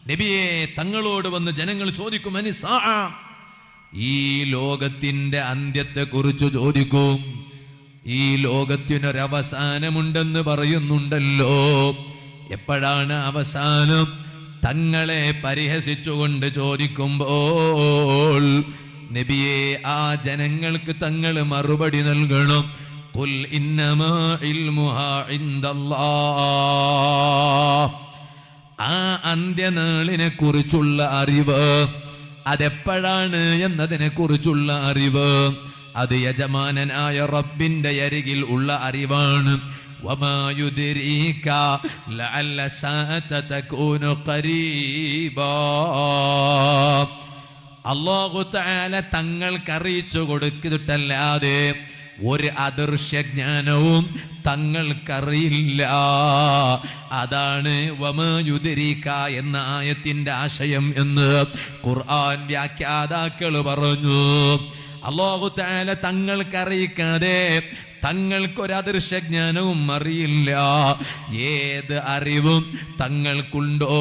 നബിയെ, തങ്ങളോട് വന്ന് ജനങ്ങൾ ചോദിക്കും, അനിസാ, ഈ ലോകത്തിന്റെ അന്ത്യത്തെ കുറിച്ച് ചോദിക്കും. ഈ ലോകത്തിനൊരവസാനമുണ്ടെന്ന് പറയുന്നുണ്ടല്ലോ, എപ്പോഴാണ് അവസാനം? തങ്ങളെ പരിഹസിച്ചുകൊണ്ട് ചോദിക്കുമ്പോൾ നബിയെ, ആ ജനങ്ങൾക്ക് തങ്ങൾ മറുപടി നൽകണം. ഖുൽ ഇന്നമാ ഇൽമുഹാ ഇൻദല്ലാഹ്. ആ അന്ത്യനാളിനെ കുറിച്ചുള്ള അറിവ് അതെപ്പോഴാണ് എന്നതിനെ കുറിച്ചുള്ള അറിവ് അത് യജമാനനായ റബ്ബിന്റെ അരികിൽ ഉള്ള അറിവാണ്. വമാ യുദ്രീക ലഅല്ല സഅത തകൂനു ഖരീബാ. അല്ലാഹു തആല തങ്ങൾക്ക് അറിയിച്ചു കൊടുത്തിട്ടല്ലാതെ ഒരു അദൃശ്യജ്ഞാനവും തങ്ങൾക്കറിയില്ല. അതാണ് വമാ യുദ്രീക എന്ന ആയത്തിന്റെ ആശയം എന്ന് ഖുർആൻ വ്യാഖ്യാതാക്കൾ പറഞ്ഞു. അല്ലാഹു തആല തങ്ങൾക്കറിയിക്കാതെ തങ്ങൾക്കൊരദൃശ്യജ്ഞാനവും അറിയില്ല. ഏത് അറിവും തങ്ങൾക്കുണ്ടോ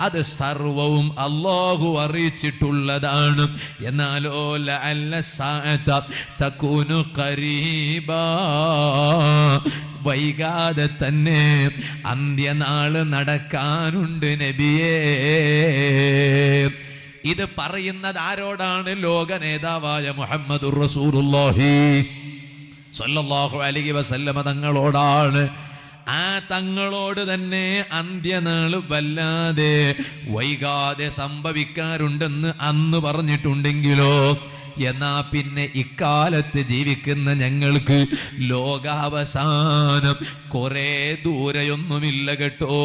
അത് സർവവും അല്ലാഹു അറിയിച്ചിട്ടുള്ളതാണ്. എന്നാലോ ലഅല്ല സഅത തകൂനു ഖരീബാ, വൈകാതെ തന്നെ അന്ത്യനാള് നടക്കാനുണ്ട് നബിയേ. ഇത് പറയുന്നത് ആരോടാണ്? ലോക നേതാവായ മുഹമ്മദുർ റസൂലുള്ളാഹി സ്വല്ലല്ലാഹു അലൈഹി വസല്ലമ തങ്ങളോടാണ്. ആ തങ്ങളോട് തന്നെ അന്ത്യനാള് വല്ലാതെ വൈകാതെ സംഭവിക്കാറുണ്ടെന്ന് അന്ന് പറഞ്ഞിട്ടുണ്ടെങ്കിലോ, എന്നാ പിന്നെ ഇക്കാലത്ത് ജീവിക്കുന്ന ഞങ്ങൾക്ക് ലോകാവസാനം കുറെ ദൂരെയൊന്നുമില്ല കേട്ടോ,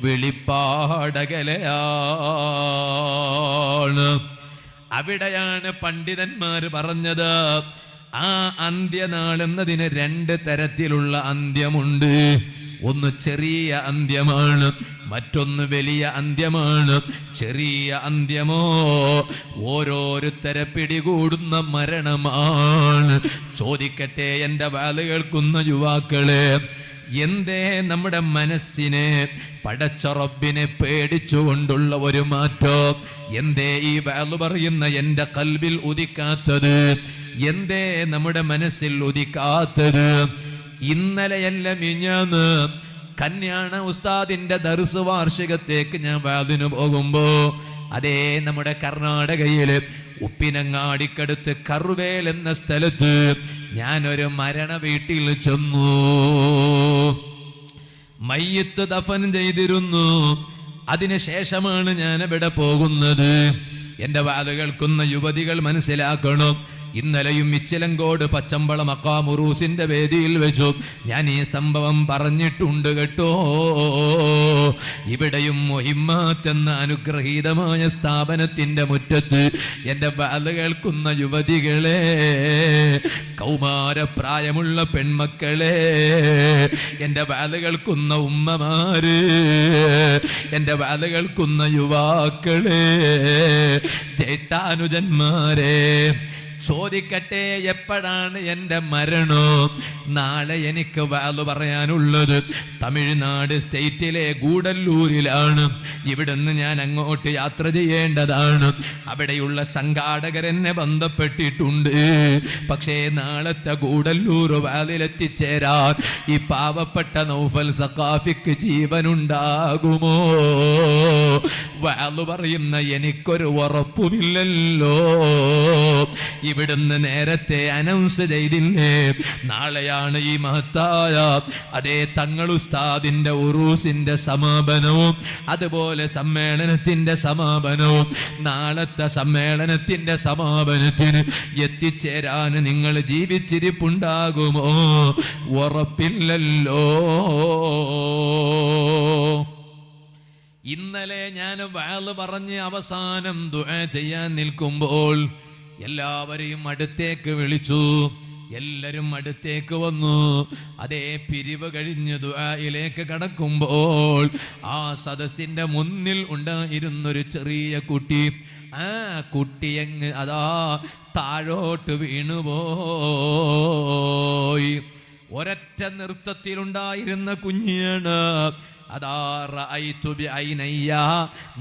വെളിപ്പാടകലയാണ്. അവിടെയാണ് പണ്ഡിതന്മാർ പറഞ്ഞത്, ആ അന്ത്യനാളെന്നതിന് രണ്ട് തരത്തിലുള്ള അന്ത്യമുണ്ട്. ഒന്ന് ചെറിയ അന്ത്യമാണ്, മറ്റൊന്ന് വലിയ അന്ത്യമാണ്. ചെറിയ അന്ത്യമോ ഓരോരുത്തരെ പിടികൂടുന്ന മരണമാണ്. ചോദിക്കട്ടെ എൻ്റെ വാല് കേൾക്കുന്ന യുവാക്കളെ, എന്തേ നമ്മുടെ മനസ്സിനെ പടച്ച റബ്ബിനെ പേടിച്ചുകൊണ്ടുള്ള ഒരു മാറ്റം എന്തേ ഈ വാല് പറയുന്ന എൻ്റെ കൽബിൽ ഉദിക്കാത്തത്? എന്തേ നമ്മുടെ മനസ്സിൽ ഉദിക്കാത്തത്? ഇന്നലെയല്ല മിഞ്ഞാന്ന് കല്യാണ ഉസ്താദിന്റെ ദർസ് വാർഷികത്തേക്ക് ഞാൻ വാദിന് പോകുമ്പോ, അതേ നമ്മുടെ കർണാടകയില് ഉപ്പിനങ്ങാടിക്കടുത്ത് കറുവേൽ എന്ന സ്ഥലത്ത് ഞാനൊരു മരണ വീട്ടിൽ ചെന്നു. മയ്യത്ത് ദഫൻ ചെയ്തിരുന്നു. അതിനുശേഷമാണ് ഞാൻ ഇവിടെ പോകുന്നത്. എന്റെ വാത് കേൾക്കുന്ന യുവതികൾ മനസ്സിലാക്കണം, ഇന്നലെയും ഇച്ചിലങ്കോട് പച്ചമ്പള മഖാം ഉറൂസിന്റെ വേദിയിൽ വെച്ചു ഞാൻ ഈ സംഭവം പറഞ്ഞിട്ടുണ്ട് കേട്ടോ. ഇവിടെയും മുഹിമ്മത്ത് എന്ന അനുഗ്രഹീതമായ സ്ഥാപനത്തിന്റെ മുറ്റത്ത് എൻ്റെ വാത് കേൾക്കുന്ന യുവതികളെ, കൗമാരപ്രായമുള്ള പെൺമക്കളെ, എൻ്റെ വാത് കേൾക്കുന്ന ഉമ്മമാര്, എൻ്റെ വാത് കേൾക്കുന്ന യുവാക്കളെ, ജേഷ്ഠാനുജന്മാരെ, ചോദിക്കട്ടെ, എപ്പോഴാണ് എൻ്റെ മരണം? നാളെ എനിക്ക് വാല് പറയാനുള്ളത് തമിഴ്നാട് സ്റ്റേറ്റിലെ ഗൂഡല്ലൂരിലാണ്. ഇവിടുന്ന് ഞാൻ അങ്ങോട്ട് യാത്ര ചെയ്യേണ്ടതാണ്. അവിടെയുള്ള സംഘാടകർ എന്നെ ബന്ധപ്പെട്ടിട്ടുണ്ട്. പക്ഷേ നാളത്തെ ഗൂഡല്ലൂർ വാലിലെത്തിച്ചേരാൻ ഈ പാവപ്പെട്ട നൗഫൽ സഖാഫിക്ക് ജീവനുണ്ടാകുമോ? വാല് പറയുന്ന എനിക്കൊരു ഉറപ്പുമില്ലല്ലോ. ഇവിടുന്ന് നേരത്തെ അനൗൺസ് ചെയ്തില്ലേ, നാളെയാണ് ഈ മഹത്തായ അതേ തങ്ങൾ ഉസ്താദിന്റെ ഉറൂസിന്റെ സമാപനവും അതുപോലെ സമ്മേളനത്തിന്റെ സമാപനവും. നാളത്തെ സമ്മേളനത്തിന്റെ സമാപനത്തിന് എത്തിച്ചേരാൻ നിങ്ങൾ ജീവിച്ചിരിപ്പുണ്ടാകുമോ? ഉറപ്പില്ലല്ലോ. ഇന്നലെ ഞാൻ വാല് പറഞ്ഞ് അവസാനം ദുആ ചെയ്യാൻ നിൽക്കുമ്പോൾ എല്ലാവരെയും അടുത്തേക്ക് വിളിച്ചു. എല്ലാവരും അടുത്തേക്ക് വന്നു. അതേ പിരിവ് കഴിഞ്ഞ് ദുആയിലേക്ക് കടക്കുമ്പോൾ ആ സദസ്സിന്റെ മുന്നിൽ ഉണ്ടായിരുന്നൊരു ചെറിയ കുട്ടി, ആ കുട്ടിയങ്ങ് അതാ താഴോട്ട് വീണുപോയി. ഒരൊറ്റ നൃത്തത്തിലുണ്ടായിരുന്ന കുഞ്ഞാണ്. അതാ റഅയ്തു ബിഐനയ്യ,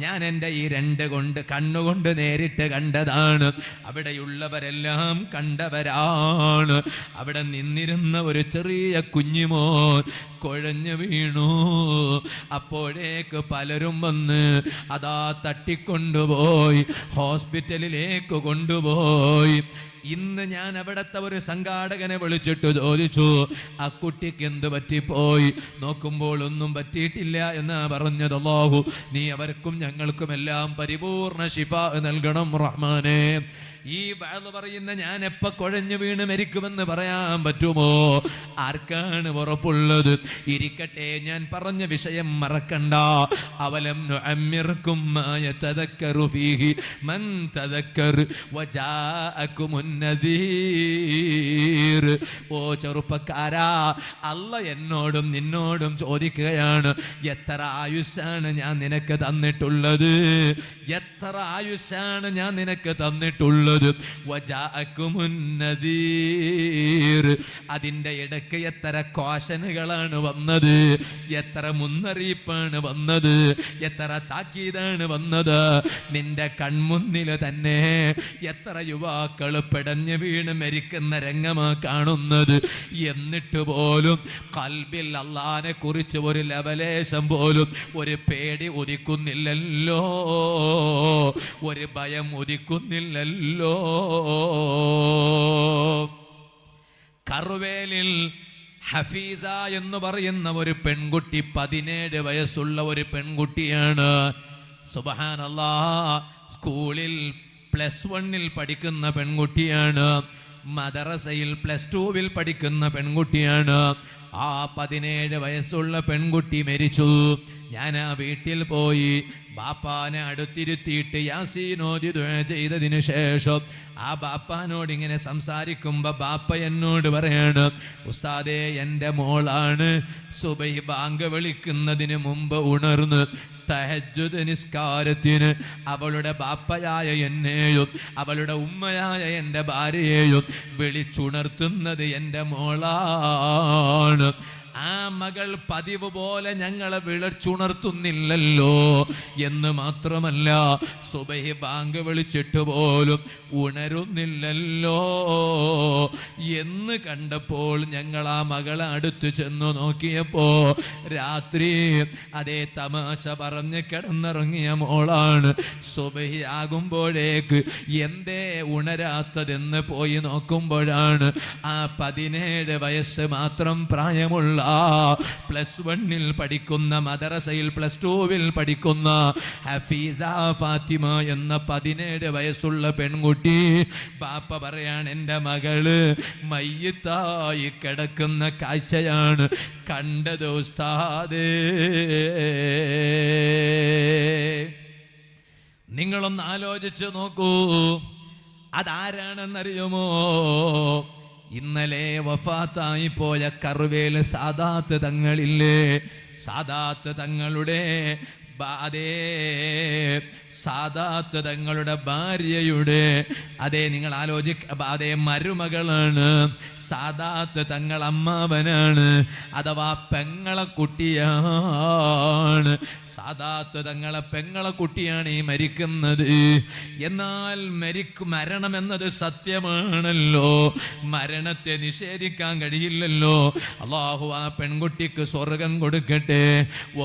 ഞാൻ എൻ്റെ ഈ രണ്ട് കണ്ണുകൊണ്ട് നേരിട്ട് കണ്ടതാണ്. അവിടെയുള്ളവരെല്ലാം കണ്ടവരാണ്. അവിടെ നിന്നിരുന്ന ഒരു ചെറിയ കുഞ്ഞുമോൻ കുഴഞ്ഞു വീണു. അപ്പോഴേക്ക് പലരും വന്ന് അതാ തട്ടിക്കൊണ്ടുപോയി, ഹോസ്പിറ്റലിലേക്ക് കൊണ്ടുപോയി. ഇന്ന് ഞാൻ അവിടുത്തെ ഒരു സംഘാടകനെ വിളിച്ചിട്ട് ചോദിച്ചു, ആ കുട്ടിക്ക് എന്ത് പറ്റിപ്പോയി? നോക്കുമ്പോൾ ഒന്നും പറ്റിയിട്ടില്ല എന്നാ പറഞ്ഞത്. അല്ലാഹു നീ അവർക്കും ഞങ്ങൾക്കും എല്ലാം പരിപൂർണ ശിഫാ നൽകണം റഹ്മാനേ. ഈ വഅദ് പറയുന്ന ഞാൻ എപ്പ കുഴഞ്ഞു വീണ് മരിക്കുമെന്ന് പറയാൻ പറ്റുമോ? ആർക്കാണ് ഉറപ്പുള്ളത്? ഇരിക്കട്ടെ, ഞാൻ പറഞ്ഞ വിഷയം മറക്കണ്ട. അവലം നുഅമ്മിർകും മാ യതദക്കറു ഫീഹി മൻ തദക്കർ വജാഅകുമുൻ നദീർ. ഓ ചെറുപ്പക്കാരാ, അല്ലാഹ് എന്നോടും നിന്നോടും ചോദിക്കുകയാണ്, എത്ര ആയുസ്സാണ് ഞാൻ നിനക്ക് തന്നിട്ടുള്ളത്? എത്ര ആയുസ്സാണ് ഞാൻ നിനക്ക് തന്നിട്ടുള്ളത്? വജാഅകുമുൻ നദീർ. അതിൻ്റെ ഇടയ്ക്ക് എത്ര ക്വാഷനുകളാണ് വന്നത്, എത്ര മുന്നറിയിപ്പാണ് വന്നത്, എത്ര താക്കീതാണ് വന്നത്. നിന്റെ കൺമുന്നിൽ തന്നെ എത്ര യുവാക്കൾ പിടഞ്ഞു വീണ് മരിക്കുന്ന രംഗമാ കാണുന്നത്. എന്നിട്ട് പോലും ഖൽബിൽ അല്ലാഹനെ കുറിച്ച് ഒരു ലവലേശം പോലും ഒരു പേടി ഉദിക്കുന്നില്ലല്ലോ, ഒരു ഭയം ഉദിക്കുന്നില്ലല്ലോ. കറുവേലിൽ ഹഫീസ എന്ന് പറയുന്ന ഒരു പെൺകുട്ടി, 17 വയസ്സുള്ള ഒരു പെൺകുട്ടിയാണ്. സുബ്ഹാനല്ലാഹ്, സ്കൂളിൽ +1 പഠിക്കുന്ന പെൺകുട്ടിയാണ്, മദ്രസയിൽ +2 പഠിക്കുന്ന പെൺകുട്ടിയാണ്. ആ 17 വയസ്സുള്ള പെൺകുട്ടി മരിച്ചു. ഞാൻ ആ വീട്ടിൽ പോയി ബാപ്പാനെ അടുത്തിരുത്തിയിട്ട് യാസീൻ ഓതി ദുആ ചെയ്തതിന് ശേഷം ആ ബാപ്പാനോട് ഇങ്ങനെ സംസാരിക്കുമ്പോൾ ബാപ്പ എന്നോട് പറയാണ്, ഉസ്താദേ, എൻ്റെ മോളാണ് സുബഹി ബാങ്ക് വിളിക്കുന്നതിന് മുമ്പ് ഉണർന്ന് തഹജ്ജുദ് നിസ്കാരത്തിന് അവളുടെ ബാപ്പയായ എന്നെയും അവളുടെ ഉമ്മയായ എൻ്റെ ഭാര്യയെയും വിളിച്ചുണർത്തുന്നത് എൻ്റെ മോളാണ്. ആ മകൾ പതിവ് പോലെ ഞങ്ങളെ വിളിച്ചുണർത്തുന്നില്ലല്ലോ എന്ന് മാത്രമല്ല, സുബഹി ബാങ്ക് വിളിച്ചിട്ട് പോലും ഉണരുന്നില്ലല്ലോ എന്ന് കണ്ടപ്പോൾ ഞങ്ങൾ ആ മകളെ അടുത്ത് ചെന്നു നോക്കിയപ്പോ രാത്രി അതേ തമാശ പറഞ്ഞ് കിടന്നിറങ്ങിയ മോളാണ്. സുബഹി ആകുമ്പോഴേക്ക് എന്തേ ഉണരാത്തതെന്ന് പോയി നോക്കുമ്പോഴാണ് ആ 17 വയസ്സ് മാത്രം പ്രായമുള്ള +1 പഠിക്കുന്ന, മദ്രസയിൽ +2 പഠിക്കുന്ന ഹഫീസ ഫാത്തിമ എന്ന 17 വയസ്സുള്ള പെൺകുട്ടി. ബാപ്പ പറയാണ്, എൻ്റെ മകള് മയ്യിത്തായി കിടക്കുന്ന കാഴ്ചയാണ് കണ്ടത് ഉസ്താദേ. നിങ്ങളൊന്ന് ആലോചിച്ച് നോക്കൂ, അതാരാണെന്നറിയുമോ? ഇന്നലെ വഫാത്തായി പോയ കറുവേൽ സാദാത്ത് തങ്ങളില്ലേ, സാദാത്ത് തങ്ങളുടെ സാദാത്ത് തങ്ങളുടെ ഭാര്യയുടെ നിങ്ങൾ അതേ മരുമകളാണ്. സാദാത്ത് തങ്ങൾ അമ്മാവനാണ്, അഥവാ പെങ്ങളെ കുട്ടിയാണ്. സാദാത്ത് തങ്ങളെ പെങ്ങളെ കുട്ടിയാണ് ഈ മരിക്കുന്നത്. എന്നാൽ മരണം എന്നത് സത്യമാണല്ലോ, മരണത്തെ നിഷേധിക്കാൻ കഴിയില്ലല്ലോ. അല്ലാഹു ആ പെൺകുട്ടിക്ക് സ്വർഗം കൊടുക്കട്ടെ.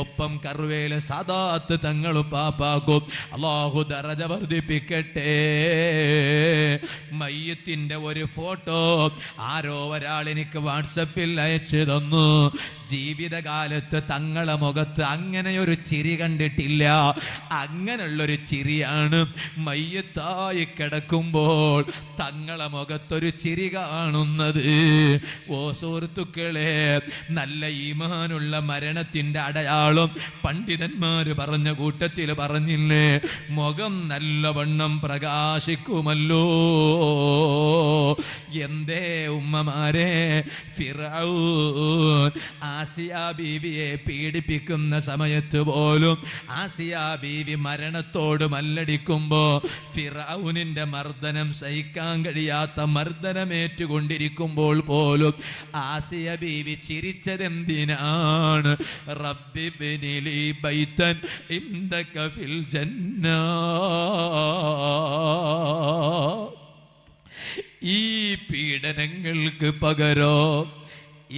ഒപ്പം കറുവേല് സാദാ തങ്ങൾ പാപ്പാക്കും അല്ലാഹു ദറജ വർദ്ധിപ്പിക്കട്ടെ. മയ്യത്തിന്റെ ഒരു ഫോട്ടോ ആരോ ഒരാൾ എനിക്ക് വാട്സപ്പിൽ അയച്ചു തന്നു. ജീവിതകാലത്ത് തങ്ങളെ മുഖത്ത് അങ്ങനെ ഒരു ചിരി കണ്ടിട്ടില്ല. അങ്ങനെയുള്ളൊരു ചിരിയാണ് മയ്യത്തായി കിടക്കുമ്പോൾ തങ്ങളെ മുഖത്തൊരു ചിരി കാണുന്നത്. ഓ സുഹൃത്തുക്കളെ, നല്ല ഈമാനുള്ള മരണത്തിന്റെ അടയാളം പണ്ഡിതന്മാർ പറഞ്ഞ കൂട്ടത്തിൽ പറഞ്ഞില്ലേ, മുഖം നല്ലവണ്ണം പ്രകാശിക്കുമല്ലോ. എന്തേ ഉമ്മമാരെ, ഫിർഔൻ ആസിയ ബീവിയെ പീഡിപ്പിക്കുന്ന സമയത്ത് പോലും, ആസിയ ബീവി മരണത്തോട് മല്ലടിക്കുമ്പോ ഫിർഔനിന്റെ മർദ്ദനം സഹിക്കാൻ കഴിയാത്ത മർദ്ദനമേറ്റുകൊണ്ടിരിക്കുമ്പോൾ പോലും ആസിയ ബീവി ചിരിച്ചതെന്തിനാണ്? റബ്ബി ഇബ്നി ലീ ബൈതൻ ഇൻദക ഫിൽ ജന്ന. ഈ പീഡനങ്ങൾക്ക് പകരം,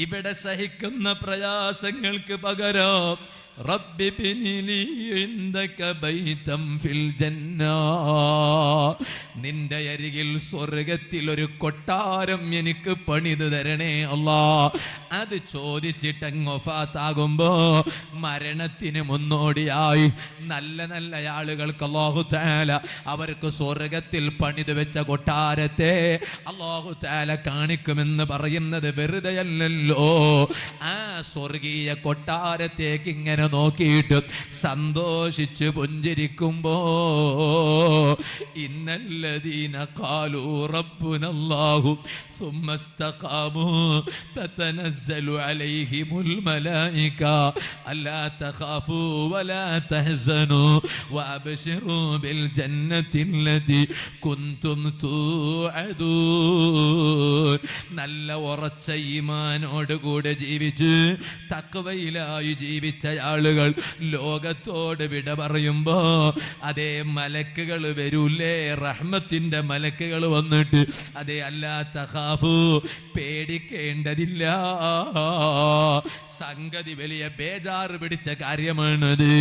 ഇവിടെ സഹിക്കുന്ന പ്രയാസങ്ങൾക്ക് പകരം റബ്ബി ഇബ്നി ലീ ഇൻദക ബൈതൻ ഫിൽ ജന്ന, നിന്റെ അരികിൽ സ്വർഗത്തിൽ ഒരു കൊട്ടാരം എനിക്ക് പണിതു തരണേ അല്ലാ. അത് ചോദിച്ചിട്ടങ്ങ് വഫാത്താകുമ്പോ മരണത്തിന് മുന്നോടിയായി നല്ല നല്ല ആളുകൾക്ക് അല്ലാഹു തആല അവർക്ക് സ്വർഗത്തിൽ പണിതു വെച്ച കൊട്ടാരത്തെ അല്ലാഹു തആല കാണിക്കുമെന്ന് പറയുന്നത് വെറുതെയല്ലല്ലോ. ആ സ്വർഗീയ കൊട്ടാരത്തേക്ക് ഇങ്ങനെ നോക്കിയിട്ട് സന്തോഷിച്ച് പുഞ്ചിരിക്കുമ്പോ, ഇന്നല്ലദീന ഖാലൂ റബ്ബുനല്ലാഹു ثم استقاموا تتنزل عليهم الملائكة ألا تخافوا ولا تحزنوا وأبشروا بالجنة التي كنتم توعدون. നല്ല ഉറച്ച ഈമാനോടുകൂടെ ജീവിച്ച് തഖ്വയിലായി ജീവിച്ച ആളുകൾ ലോകത്തോട് വിട പറയുമ്പോ അതേ മലക്കുകൾ വരൂലേ, റഹ്മത്തിന്റെ മലക്കുകൾ വന്നിട്ട് അതേ അല്ലാ തഖാഫു, പേടിക്കേണ്ടതില്ല. സംഗതി വലിയ ബേജാറ് പിടിച്ച കാര്യമാണത്,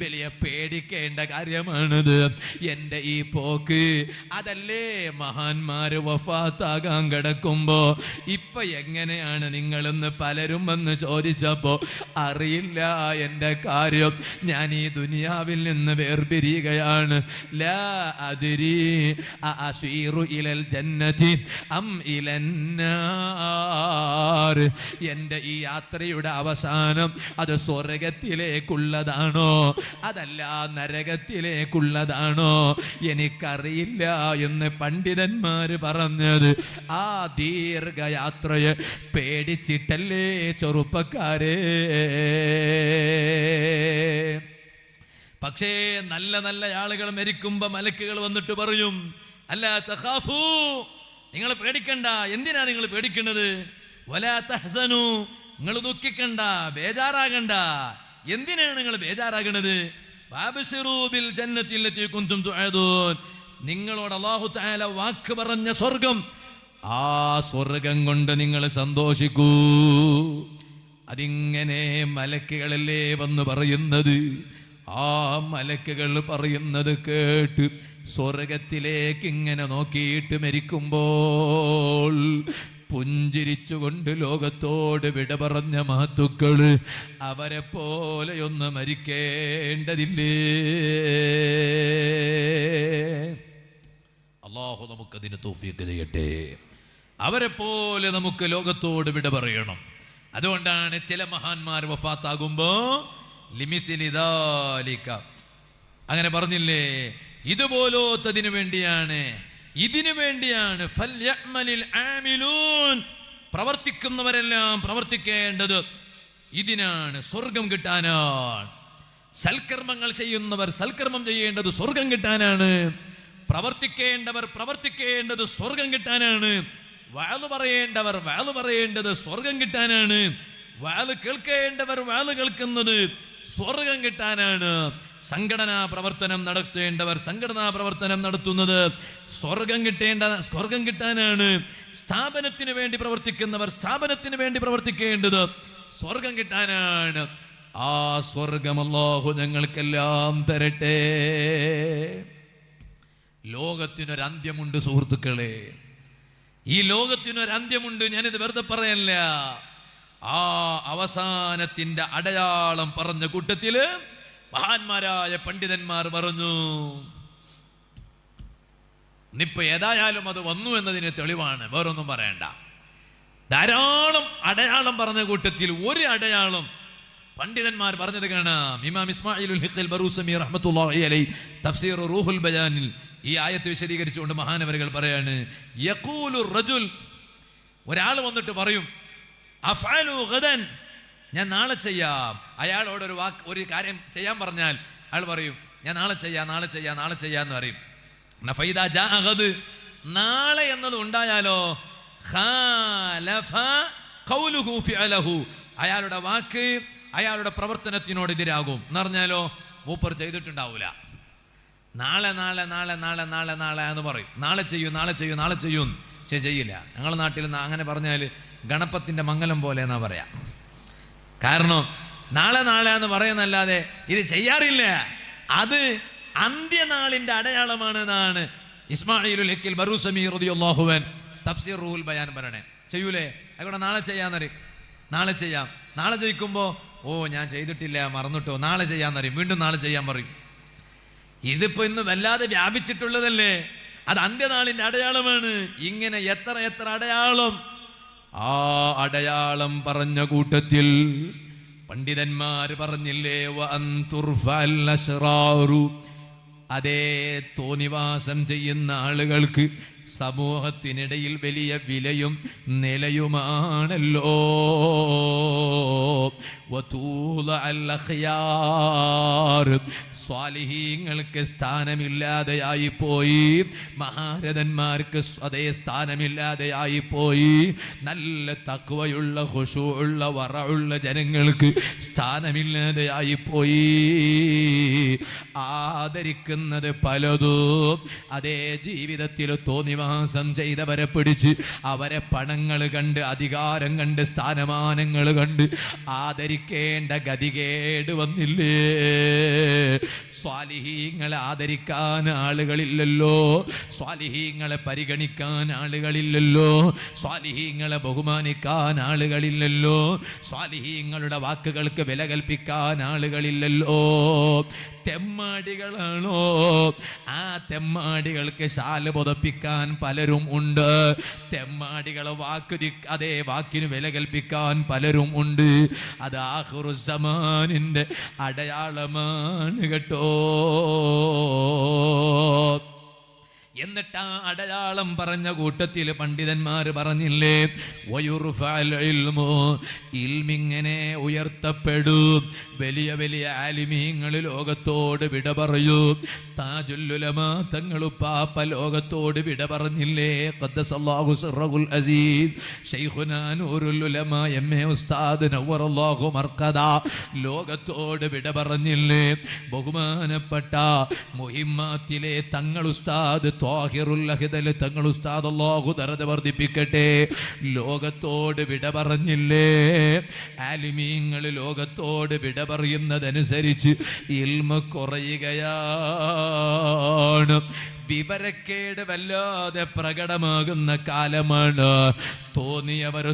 വലിയ പേടിക്കേണ്ട കാര്യമാണത്. എൻ്റെ ഈ പോക്ക് അതല്ലേ മഹാന്മാര് വഫാത്താകാൻ കിടക്കുമ്പോ ഇപ്പൊ എങ്ങനെയാണ് നിങ്ങളെന്ന് പലരും വന്ന് ചോദിച്ചപ്പോ, അറിയില്ല എൻ്റെ കാര്യം, ഞാൻ ഈ ദുനിയാവിൽ നിന്ന് വേർപിരിയുകയാണ്. ലാ അദ്രി അഅസീറു ഇലൽ ജന്നതി അം ഇലന്നാർ, എൻ്റെ ഈ യാത്രയുടെ അവസാനം അത് സ്വർഗത്തിലേക്കുള്ളതാണോ അതല്ല നരകത്തിലേക്കുള്ളതാണോ എനിക്കറിയില്ല എന്ന് പണ്ഡിതന്മാര് പറഞ്ഞത് ആ ദീർഘയാത്രയെ പേടിച്ചിട്ടല്ലേ ചെറുപ്പക്കാരെ. പക്ഷേ നല്ല നല്ല ആളുകൾ മരിക്കുമ്പോ മലക്കുകൾ വന്നിട്ട് പറയും, അല്ലാ തഖാഫു, നിങ്ങൾ പേടിക്കണ്ട. എന്തിനാ നിങ്ങൾ പേടിക്കുന്നത്? വലാ തഹ്സനു, നിങ്ങൾ ദുഃഖിക്കണ്ട, ബേജാറാകണ്ട. എന്തിനാണ് നിങ്ങൾ ബേജാറാകണത്? വഅബ്ശിറൂ ബിൽ ജന്നത്തി അല്ലതി കുൻതും തുഅദൂൻ, നിങ്ങളോട് അല്ലാഹു തആല വാക്ക് പറഞ്ഞ സ്വർഗം, ആ സ്വർഗം കൊണ്ട് നിങ്ങൾ സന്തോഷിക്കൂ. അതിങ്ങനെ മലക്കുകളല്ലേ വന്ന് പറയുന്നത്. ആ മലക്കുകൾ പറയുന്നത് കേട്ട് സ്വർഗത്തിലേക്ക് ഇങ്ങനെ നോക്കിയിട്ട് മരിക്കുമ്പോൾ പുഞ്ചിരിച്ചുകൊണ്ട് ലോകത്തോട് വിട പറഞ്ഞ മഹത്തുക്കള് അവരെ പോലെയൊന്ന് മരിക്കേണ്ടതില്ലേ? അല്ലാഹു നമുക്കതിന് തൗഫീഖ് ചെയ്യട്ടെ. അവരെ പോലെ നമുക്ക് ലോകത്തോട് വിട പറയണം. അതുകൊണ്ടാണ് ചില മഹാന്മാർ വഫാത്താകുമ്പോ ലിമിസിലി ദാലിക, അങ്ങനെ പറഞ്ഞില്ലേ, ഇതുപോലത്തതിനു വേണ്ടിയാണ്, ഇതിനു വേണ്ടിയാണ് ഫൽയഅ്മലിൽ ആമിലൂൻ, പ്രവർത്തിക്കുന്നവരെല്ലാം പ്രവർത്തിക്കേണ്ടത് ഇതിനാണ്, സ്വർഗം കിട്ടാനാണ്. സൽക്കർമ്മങ്ങൾ ചെയ്യുന്നവർ സൽക്കർമ്മം ചെയ്യേണ്ടത് സ്വർഗം കിട്ടാനാണ്. പ്രവർത്തിക്കേണ്ടവർ പ്രവർത്തിക്കേണ്ടത് സ്വർഗം കിട്ടാനാണ്. വഅദ് പറയേണ്ടവർ വഅദ് പറയേണ്ടത് സ്വർഗം കിട്ടാനാണ്. വഅദ് കേൾക്കേണ്ടവർ വഅദ് കേൾക്കുന്നത് സ്വർഗം കിട്ടാനാണ്. സംഘടനാ പ്രവർത്തനം നടത്തേണ്ടവർ സംഘടനാ പ്രവർത്തനം നടത്തുന്നത് സ്വർഗം കിട്ടാനാണ്. സ്ഥാപനത്തിന് വേണ്ടി പ്രവർത്തിക്കുന്നവർ സ്ഥാപനത്തിന് വേണ്ടി പ്രവർത്തിക്കേണ്ടത് സ്വർഗം കിട്ടാനാണ്. ആ സ്വർഗം അല്ലാഹു ഞങ്ങൾക്കെല്ലാം തരട്ടെ. ലോകത്തിനൊരന്ത്യമുണ്ട് സുഹൃത്തുക്കളെ, ഈ ലോകത്തിനൊരന്ത്യമുണ്ട്. ഞാനിത് വെറുതെ പറയല്ല. ആ അവസാനത്തിന്റെ അടയാളം പറഞ്ഞ കൂട്ടത്തില് മഹാന്മാരായ പണ്ഡിതന്മാർ പറഞ്ഞു, ഇന്നിപ്പോ ഏതായാലും അത് വന്നു എന്നതിന് തെളിവാണ്, വേറൊന്നും പറയണ്ട. ധാരാളം അടയാളം പറഞ്ഞ കൂട്ടത്തിൽ ഒരു അടയാളം പണ്ഡിതന്മാർ പറഞ്ഞത് കാണാം. ഇമാം ഇസ്മായിലുൽ ഹിഖ്ൽ ബറൂസമി റഹ്മത്തുള്ളാഹി അലൈഹി തഫ്സീർ റൂഹുൽ ബയാനിൽ ഈ ആയത്ത് വിശദീകരിച്ചുകൊണ്ട് മഹാനവരുകൾ പറയാണ്, യഖൂലു റജുൽ, ഒരാൾ വന്നിട്ട് പറയും, അഫ്അലു ഗദൻ, ഞാൻ നാളെ ചെയ്യാം. അയാളോട് ഒരു കാര്യം ചെയ്യാൻ പറഞ്ഞാൽ അയാൾ പറയും, ഞാൻ നാളെ ചെയ്യാന്ന് പറയും. ഫൈദാ ജാഅ ഗദ്, നാളെ എന്നത് ഉണ്ടായാലോ, ഖാലഫ ഖൗലുഹു ഫിഅലഹു, അയാളുടെ വാക്ക് അയാളുടെ പ്രവർത്തനത്തിനോട് എതിരാകും. എന്ന് പറഞ്ഞാലോ, മൂപ്പർ ചെയ്തിട്ടുണ്ടാവൂല. നാളെ എന്ന് പറയും. നാളെ ചെയ്യും, ചെയ്യില്ല. ഞങ്ങളുടെ നാട്ടിൽ അങ്ങനെ പറഞ്ഞാൽ ഗണപത്തിന്റെ മംഗലം പോലെ എന്നാ പറയാ. കാരണം നാളെ എന്ന് പറയുന്നല്ലാതെ ഇത് ചെയ്യാറില്ല. അത് അന്ത്യനാളിന്റെ അടയാളമാണ് എന്നാണ് ഇസ്മായിലുൽ ഹിഖ്ൽ ബറൂസമി റളിയല്ലാഹു അൻഹു തഫ്സീർ റൂഹുൽ ബയാൻ പറയണേ. ചെയ്യൂലേ? അവിടെ നാളെ ചെയ്യാന്നറിയും. നാളെ ജയിക്കുമ്പോ, ഓ ഞാൻ ചെയ്തിട്ടില്ല, മറന്നിട്ടോ, നാളെ ചെയ്യാന്നറിയും. വീണ്ടും നാളെ ചെയ്യാൻ പറയും. ഇതിപ്പോ ഇന്ന് വല്ലാതെ വ്യാപിച്ചിട്ടുള്ളതല്ലേ. അത് അന്ത്യനാളിന്റെ അടയാളമാണ്. ഇങ്ങനെ എത്ര അടയാളം. ആ അടയാളം പറഞ്ഞ കൂട്ടത്തിൽ പണ്ഡിതന്മാർ പറഞ്ഞില്ലേ, അതേ തോന്നിവാസം ചെയ്യുന്ന ആളുകൾക്ക് സമൂഹത്തിനിടയിൽ വലിയ വിലയും നിലയുമാണല്ലോ. സ്വാലിഹീങ്ങൾക്ക് സ്ഥാനമില്ലാതെയായി പോയി, മഹാരഥന്മാർക്ക് അതേ സ്ഥാനമില്ലാതെയായി പോയി, നല്ല തഖ്വയുള്ള ഖുശൂഉള്ള വറഉള്ള ജനങ്ങൾക്ക് സ്ഥാനമില്ലാതെയായി പോയി. ആദരിക്കുന്നത് പലതും അതേ ജീവിതത്തിൽ തോന്നിവാസം ചെയ്തവരെ പിടിച്ച് അവരെ പണങ്ങൾ കണ്ട്, അധികാരം കണ്ട്, സ്ഥാനമാനങ്ങൾ കണ്ട് ആദരിക്കേണ്ട ഗതികേട് വന്നില്ലേ? സ്വാലിഹീങ്ങളെ ആദരിക്കാൻ ആളുകളില്ലല്ലോ, സ്വാലിഹീങ്ങളെ പരിഗണിക്കാൻ ആളുകളില്ലല്ലോ, സ്വാലിഹീങ്ങളെ ബഹുമാനിക്കാൻ ആളുകളില്ലല്ലോ, സ്വാലിഹീങ്ങളുടെ വാക്കുകൾക്ക് വില കൽപ്പിക്കാൻ ആളുകളില്ലല്ലോ. തെമ്മാടികളാണോ? ആ തെമ്മാടികൾക്ക് ശാല പുതപ്പിക്കാൻ പലരും ഉണ്ട്. തെമ്മാടികളെ അതേ വാക്കിന് വില കൽപ്പിക്കാൻ പലരും ഉണ്ട്. അത് ആഖിറുസ്സമാനിന്റെ അടയാളമാണ് കേട്ടോ. എന്നിട്ട് ആ അടയാളം പറഞ്ഞ കൂട്ടത്തിൽ പണ്ഡിതന്മാർ പറഞ്ഞില്ലേ, ഇൽമിങ്ങനെ ഉയർത്തപ്പെടും. വലിയ വലിയ ആലിമീങ്ങൾ ലോകത്തോട് വിട പറയൂ. താജുല്ലുലമാ തങ്ങളുപ്പാപ്പ ലോകത്തോട് വിട പറഞ്ഞില്ലേ? ഖദ്ദസല്ലാഹു സിർറഹുൽ അസീസ് ശൈഖുനാ നൂറുൽ ഉലമാ എംഎ ഉസ്താദ് നവ്വറല്ലാഹു മർഖദ ലോകത്തോട് വിട പറഞ്ഞില്ലേ? ബഹുമാനപ്പെട്ട മുഹിമ്മാത്തിലെ തങ്ങൾ ഉസ്താദ് ത്വാഹിറുൽ അഹ്ദൽ തങ്ങൾ ഉസ്താദ് അല്ലാഹു ദറജ വർദ്ധിപ്പിക്കട്ടെ ലോകത്തോട് വിട പറഞ്ഞില്ലേ? ആലിമീങ്ങൾ ലോകത്തോട് വിട പറയുന്നതനുസരിച്ച് ഇൽമ കുറയുകയാണ്. വിവരക്കേട് വല്ലാതെ പ്രകടമാകുന്ന കാലമാണ്. തോന്നിയവർ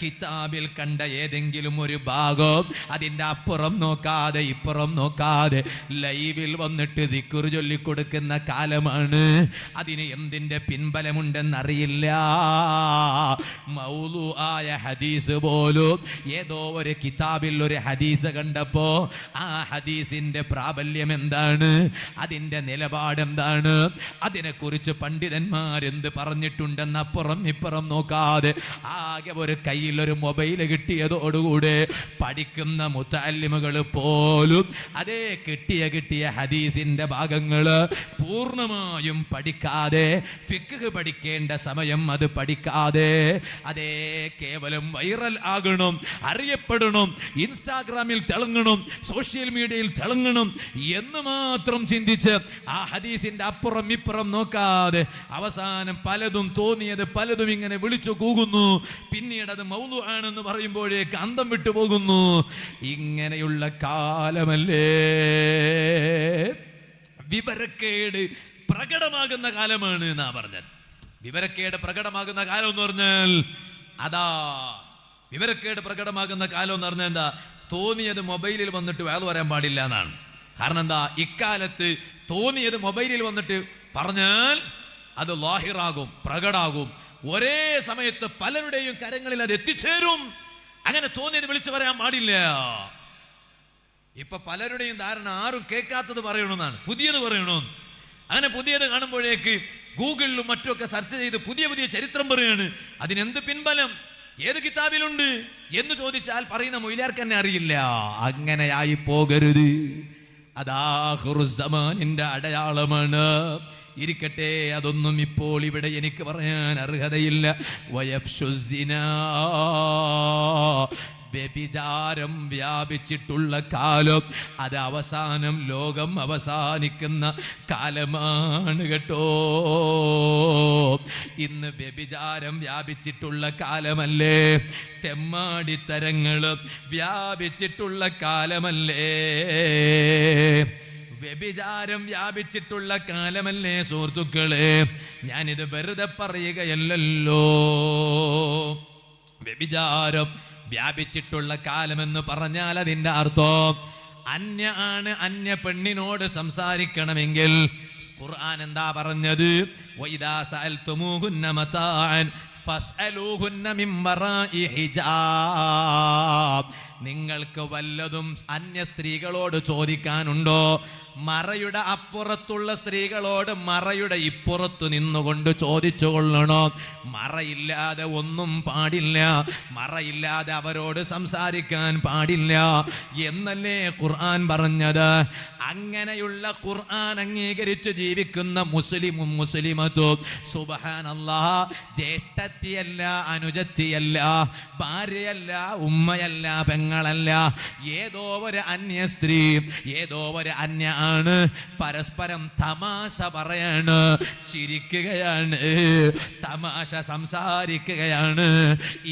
കിതാബിൽ കണ്ട ഏതെങ്കിലും ഒരു ഭാഗം അതിൻ്റെ അപ്പുറം നോക്കാതെ ഇപ്പുറം നോക്കാതെ ലൈവിൽ വന്നിട്ട് ദിക്ർ ചൊല്ലിക്കൊടുക്കുന്ന കാലമാണ്. അതിന് എന്തിൻ്റെ പിൻബലമുണ്ടെന്നറിയില്ല. മൗലു ആയ ഹദീസ് പോലും ഏതോ ഒരു കിതാബിൽ ഒരു ഹദീസ് കണ്ടപ്പോ ആ ഹദീസിന്റെ പ്രാബല്യം എന്താണ്, അതിൻ്റെ നിലപാട് എന്താണ്, അതിനെക്കുറിച്ച് പണ്ഡിതന്മാർ എന്ത് പറഞ്ഞിട്ടുണ്ടെന്ന് അപ്പുറം ഇപ്പുറം നോക്കാതെ ആകെ ഒരു കയ്യിൽ ഒരു മൊബൈൽ കിട്ടിയതോടുകൂടെ പഠിക്കുന്ന മുതഅല്ലിമുകൾ പോലും അതേ കിട്ടിയ ഹദീസിന്റെ ഭാഗങ്ങൾ പൂർണ്ണമായും പഠിക്കാതെ, ഫിഖ് പഠിക്കേണ്ട സമയം അത് പഠിക്കാതെ, അതേ കേവലം വൈറൽ ആകണം, അറിയപ്പെടണം, ഇൻസ്റ്റാഗ്രാമിൽ തിളങ്ങണം, സോഷ്യൽ മീഡിയയിൽ തിളങ്ങണം എന്ന് മാത്രം ചിന്തിച്ച് ആ ഹദീസിന്റെ അപ്പുറം ഇപ്പുറം നോക്കാതെ അവസാനം പലതും തോന്നിയത് പലതും ഇങ്ങനെ വിളിച്ചു കൂകുന്നു. പിന്നീട് അത് മൗലു ആണെന്ന് പറയുമ്പോഴേക്ക് അന്തം വിട്ടു പോകുന്നു. ഇങ്ങനെയുള്ള കാലമല്ലേ? വിവരക്കേട് പ്രകടമാകുന്ന കാലമാണ് എന്നാ പറഞ്ഞത്. വിവരക്കേട് പ്രകടമാകുന്ന കാലം എന്ന് പറഞ്ഞാൽ അതാ വിവരക്കേട് പ്രകടമാകുന്ന കാലം എന്ന് പറഞ്ഞാൽ എന്താ? തോന്നിയത് മൊബൈലിൽ വന്നിട്ട് വേറെ പറയാൻ പാടില്ല എന്നാണ്. കാരണം എന്താ? ഇക്കാലത്ത് തോന്നിയത് മൊബൈലിൽ വന്നിട്ട് പറഞ്ഞാൽ അത് ലാഹിറാകും, പ്രകടാകും. ഒരേ സമയത്ത് പലരുടെയും കരങ്ങളിൽ അത് എത്തിച്ചേരും. അങ്ങനെ തോന്നിയത് വിളിച്ചു പറയാൻ പാടില്ല. ഇപ്പൊ പലരുടെയും ധാരണ ആരും കേൾക്കാത്തത് പറയണമെന്നാണ്, പുതിയത് പറയണമെന്ന്. അങ്ങനെ പുതിയത് കാണുമ്പോഴേക്ക് ഗൂഗിളിലും മറ്റുമൊക്കെ സെർച്ച് ചെയ്ത് പുതിയ പുതിയ ചരിത്രം പറയാണ്. അതിനെന്ത് പിൻബലം, ഏത് കിതാബിലുണ്ട് എന്ന് ചോദിച്ചാൽ പറയുന്ന മൊയ്ലാർക്ക് തന്നെ അറിയില്ല. അങ്ങനെയായി പോകരുത്. അതാഹുറുസമാനിന്റെ അടയാളമാണ്. ഇരിക്കട്ടെ, അതൊന്നും ഇപ്പോൾ ഇവിടെ എനിക്ക് പറയാൻ അർഹതയില്ല. വയഫ്ശുസിനാ, വ്യഭിചാരം വ്യാപിച്ചിട്ടുള്ള കാലം, അത് അവസാനം, ലോകം അവസാനിക്കുന്ന കാലമാണ് കേട്ടോ. ഇന്ന് വ്യഭിചാരം വ്യാപിച്ചിട്ടുള്ള കാലമല്ലേ, തെമ്മാടിത്തരങ്ങൾ വ്യാപിച്ചിട്ടുള്ള കാലമല്ലേ, വ്യഭിചാരം വ്യാപിച്ചിട്ടുള്ള കാലമല്ലേ സുഹൃത്തുക്കളെ. ഞാനിത് വെറുതെ പറയുകയല്ലല്ലോ. വ്യഭിചാരം വ്യാപിച്ചിട്ടുള്ള കാലമെന്ന് പറഞ്ഞാൽ അതിൻ്റെ അർത്ഥം അന്യ പെണ്ണിനോട് സംസാരിക്കണമെങ്കിൽ ഖുർആൻ എന്താ പറഞ്ഞത്? വഇദാ സഅൽതുമൂഹുന്ന മതാഅൻ ഫസ്അലൂഹുന്ന മിൻ വറാഇ ഹിജാബ്. നിങ്ങൾക്ക് വല്ലതും അന്യ സ്ത്രീകളോട് ചോദിക്കാനുണ്ടോ? മറയുടെ അപ്പുറത്തുള്ള സ്ത്രീകളോട് മറയുടെ ഇപ്പുറത്ത് നിന്നുകൊണ്ട് ചോദിച്ചു കൊള്ളണോ. മറയില്ലാതെ ഒന്നും പാടില്ല, മറയില്ലാതെ അവരോട് സംസാരിക്കാൻ പാടില്ല എന്നല്ലേ ഖുർആൻ പറഞ്ഞത്. അങ്ങനെയുള്ള ഖുർആൻ അംഗീകരിച്ച് ജീവിക്കുന്ന മുസ്ലിമും മുസ്ലിമത്തും സുബ്ഹാനല്ലാഹ്, ജ്യേഷ്ഠത്തിയല്ല, അനുജത്തിയല്ല, ഭാര്യയല്ല, ഉമ്മയല്ല, പെങ്ങളല്ല, ഏതോ ഒരു അന്യ സ്ത്രീ, ഏതോ ഒരു അന്യ ആണ്, പരസ്പരം തമാശ പറയാണ്, ചിരിക്കുകയാണ്, തമാശ സംസാരിക്കുകയാണ്.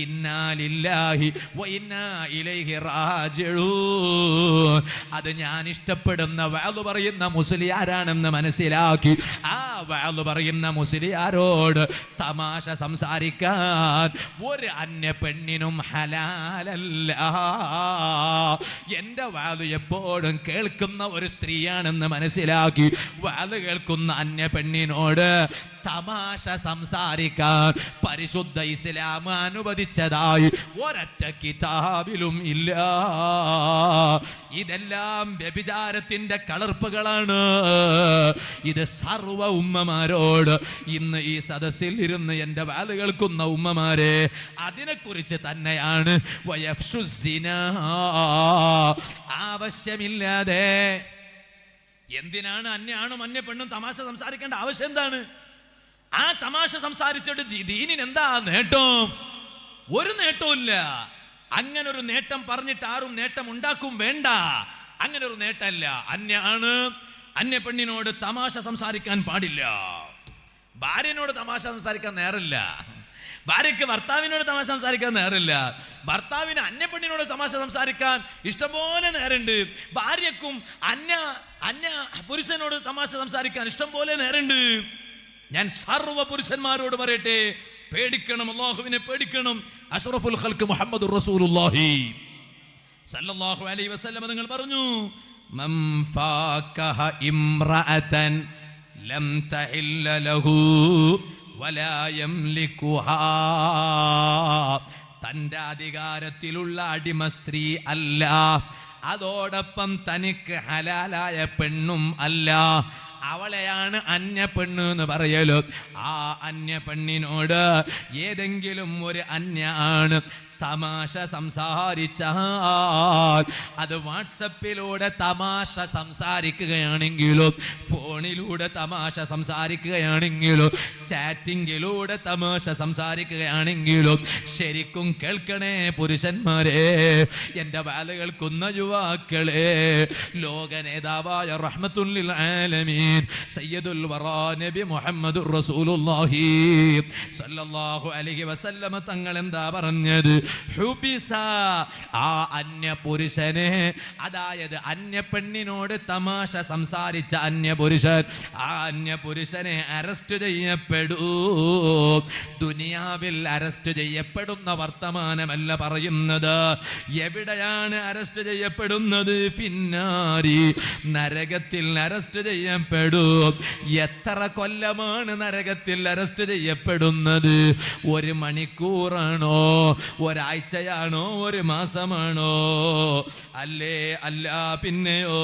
ഇന്നാ ലില്ലാഹി വ ഇന്നാ ഇലൈഹി റാജിഊൻ. അത് ഞാൻ ഇഷ്ടപ്പെടുന്ന വഅദ് പറയുന്ന മുസ്ലിയാരാണെന്ന് മനസ്സിലാക്കി ആ വഅദ് പറയുന്ന മുസ്ലിയാരോട് തമാശ സംസാരിക്കാൻ ഒരു അന്യ പെണ്ണിനും ഹലാലല്ല. എന്റെ വഅദ് എപ്പോഴും കേൾക്കുന്ന ഒരു സ്ത്രീയാണെന്ന് മനസ്സിലാക്കി വഅദ് കേൾക്കുന്ന അന്യ പെണ്ണിനോട് തമാശ സംസാരിക്കാൻ പരിശുദ്ധ ഇസ്ലാം അനുവദിച്ചതായി ഒരൊറ്റ കിതാബിലും ഇല്ല. ഇതെല്ലാം വ്യഭിചാരത്തിന്റെ കളർപ്പുകളാണ്. ഇത് സർവ്വ ഉമ്മമാരോട് ഇന്ന് ഈ സദസ്സിൽ ഇരുന്ന് എൻ്റെ വാല് കേൾക്കുന്ന ഉമ്മമാരെ, അതിനെക്കുറിച്ച് തന്നെയാണ് വയഫ്ശുസിനാ. ആവശ്യമില്ലാതെ എന്തിനാണ് അന്യാണും അന്യ പെണ്ണും തമാശ സംസാരിക്കേണ്ട ആവശ്യം എന്താണ്? ആ തമാശ സംസാരിച്ചിട്ട് ദീനിന് എന്താ നേട്ടം? ഒരു നേട്ടവും. അങ്ങനെ ഒരു നേട്ടം പറഞ്ഞിട്ട് ആരും നേട്ടം ഉണ്ടാക്കും വേണ്ട. അങ്ങനെ ഒരു നേട്ടമല്ല. അന്യ പെണ്ണിനോട് തമാശ സംസാരിക്കാൻ പാടില്ല. ഭാര്യനോട് തമാശ സംസാരിക്കാൻ നേരമില്ല. ഭാര്യയ്ക്ക് ഭർത്താവിനോട് തമാശ സംസാരിക്കാൻ നേരമില്ല. ഭർത്താവിന് അന്യ പെണ്ണിനോട് തമാശ സംസാരിക്കാൻ ഇഷ്ടംപോലെ നേരമുണ്ട്. ഭാര്യക്കും അന്യ പുരുഷനോട് തമാശ സംസാരിക്കാൻ ഇഷ്ടംപോലെ നേരമുണ്ട്. ഞാൻ സർവ്വ പുരുഷന്മാരോട് പറയട്ടെ, പേടിക്കണം, അല്ലാഹുവിനെ പേടിക്കണം. അഷ്റഫുൽ ഖൽഖ് മുഹമ്മദുർ റസൂലുള്ളാഹി സല്ലല്ലാഹു അലൈഹി വസല്ലം നിങ്ങൾ പറഞ്ഞു, മൻ ഫാഖഹ ഇംറഅതൻ ലം തഹില്ല ലഹു വലാ യംലികുഹാ. തൻ്റെ അധികാരത്തിലുള്ള അടിമ സ്ത്രീ അല്ല, അതോടൊപ്പം തനിക്ക് ഹലാലായ പെണ്ണും അല്ല. അവളെയാണ് അന്യ പെണ്ണ് എന്ന് പറയലോ. ആ അന്യ പെണ്ണിനോട് ഏതെങ്കിലും ഒരു അന്യ ആണ് തമാശ സംസാരിച്ചാൽ, അത് വാട്സപ്പിലൂടെ തമാശ സംസാരിക്കുകയാണെങ്കിലും, ഫോണിലൂടെ തമാശ സംസാരിക്കുകയാണെങ്കിലും, ചാറ്റിങ്ങിലൂടെ തമാശ സംസാരിക്കുകയാണെങ്കിലും, ശരിക്കും കേൾക്കണേ പുരുഷന്മാരെ, എൻ്റെ വാല് കേൾക്കുന്ന യുവാക്കളെ, ലോക നേതാവായ റഹ്മത്തുൽ ലിൽ ആലമീൻ സയ്യിദുൽ വറാ നബി മുഹമ്മദുർ റസൂലുള്ളാഹി സല്ലല്ലാഹു അലൈഹി വസല്ലം തങ്ങൾ എന്താ പറഞ്ഞത്? ഹുബിസ, ആ അന്യ പുരുഷനെ, അതായത് അന്യ പെണ്ണിനോട് തമാശ സംസാരിച്ച അന്യ പുരുഷൻ, ആ അന്യ പുരുഷനെ അറസ്റ്റ് ചെയ്യപ്പെടൂ. ദുനിയാവിൽ അറസ്റ്റ് ചെയ്യപ്പെടുന്ന വർത്തമാനമല്ല പറയുന്നത്. എവിടെയാണ് അറസ്റ്റ് ചെയ്യപ്പെടുന്നത്? ഫിന്നാരി, നരകത്തിൽ അറസ്റ്റ് ചെയ്യപ്പെടൂ. എത്ര കൊല്ലമാണ് നരകത്തിൽ അറസ്റ്റ് ചെയ്യപ്പെടുന്നത്? 1 മണിക്കൂറാണോ? ഒരാഴ്ചയാണോ ഒരു മാസമാണോ? അല്ലേ അല്ല, പിന്നെയോ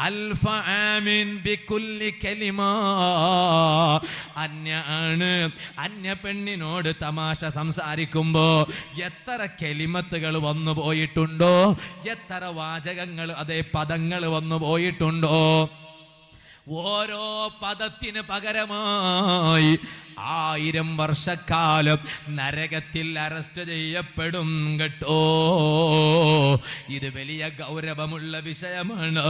അൽഫ ആമിൻ ബികുല്ലി കലിമ. അന്യ ആണ്, അന്യ പെണ്ണിനോട് തമാശ സംസാരിക്കുമ്പോ എത്ര കലിമത്തുകൾ വന്നു പോയിട്ടുണ്ടോ, എത്ര വാചകങ്ങൾ, അതേ പദങ്ങൾ വന്നു പോയിട്ടുണ്ടോ. ഓരോ പദത്തിന് പകരമായി 1000 വർഷക്കാലം നരകത്തിൽ അറസ്റ്റ് ചെയ്യപ്പെടും കേട്ടോ. ഇത് വലിയ ഗൗരവമുള്ള വിഷയമാണ്.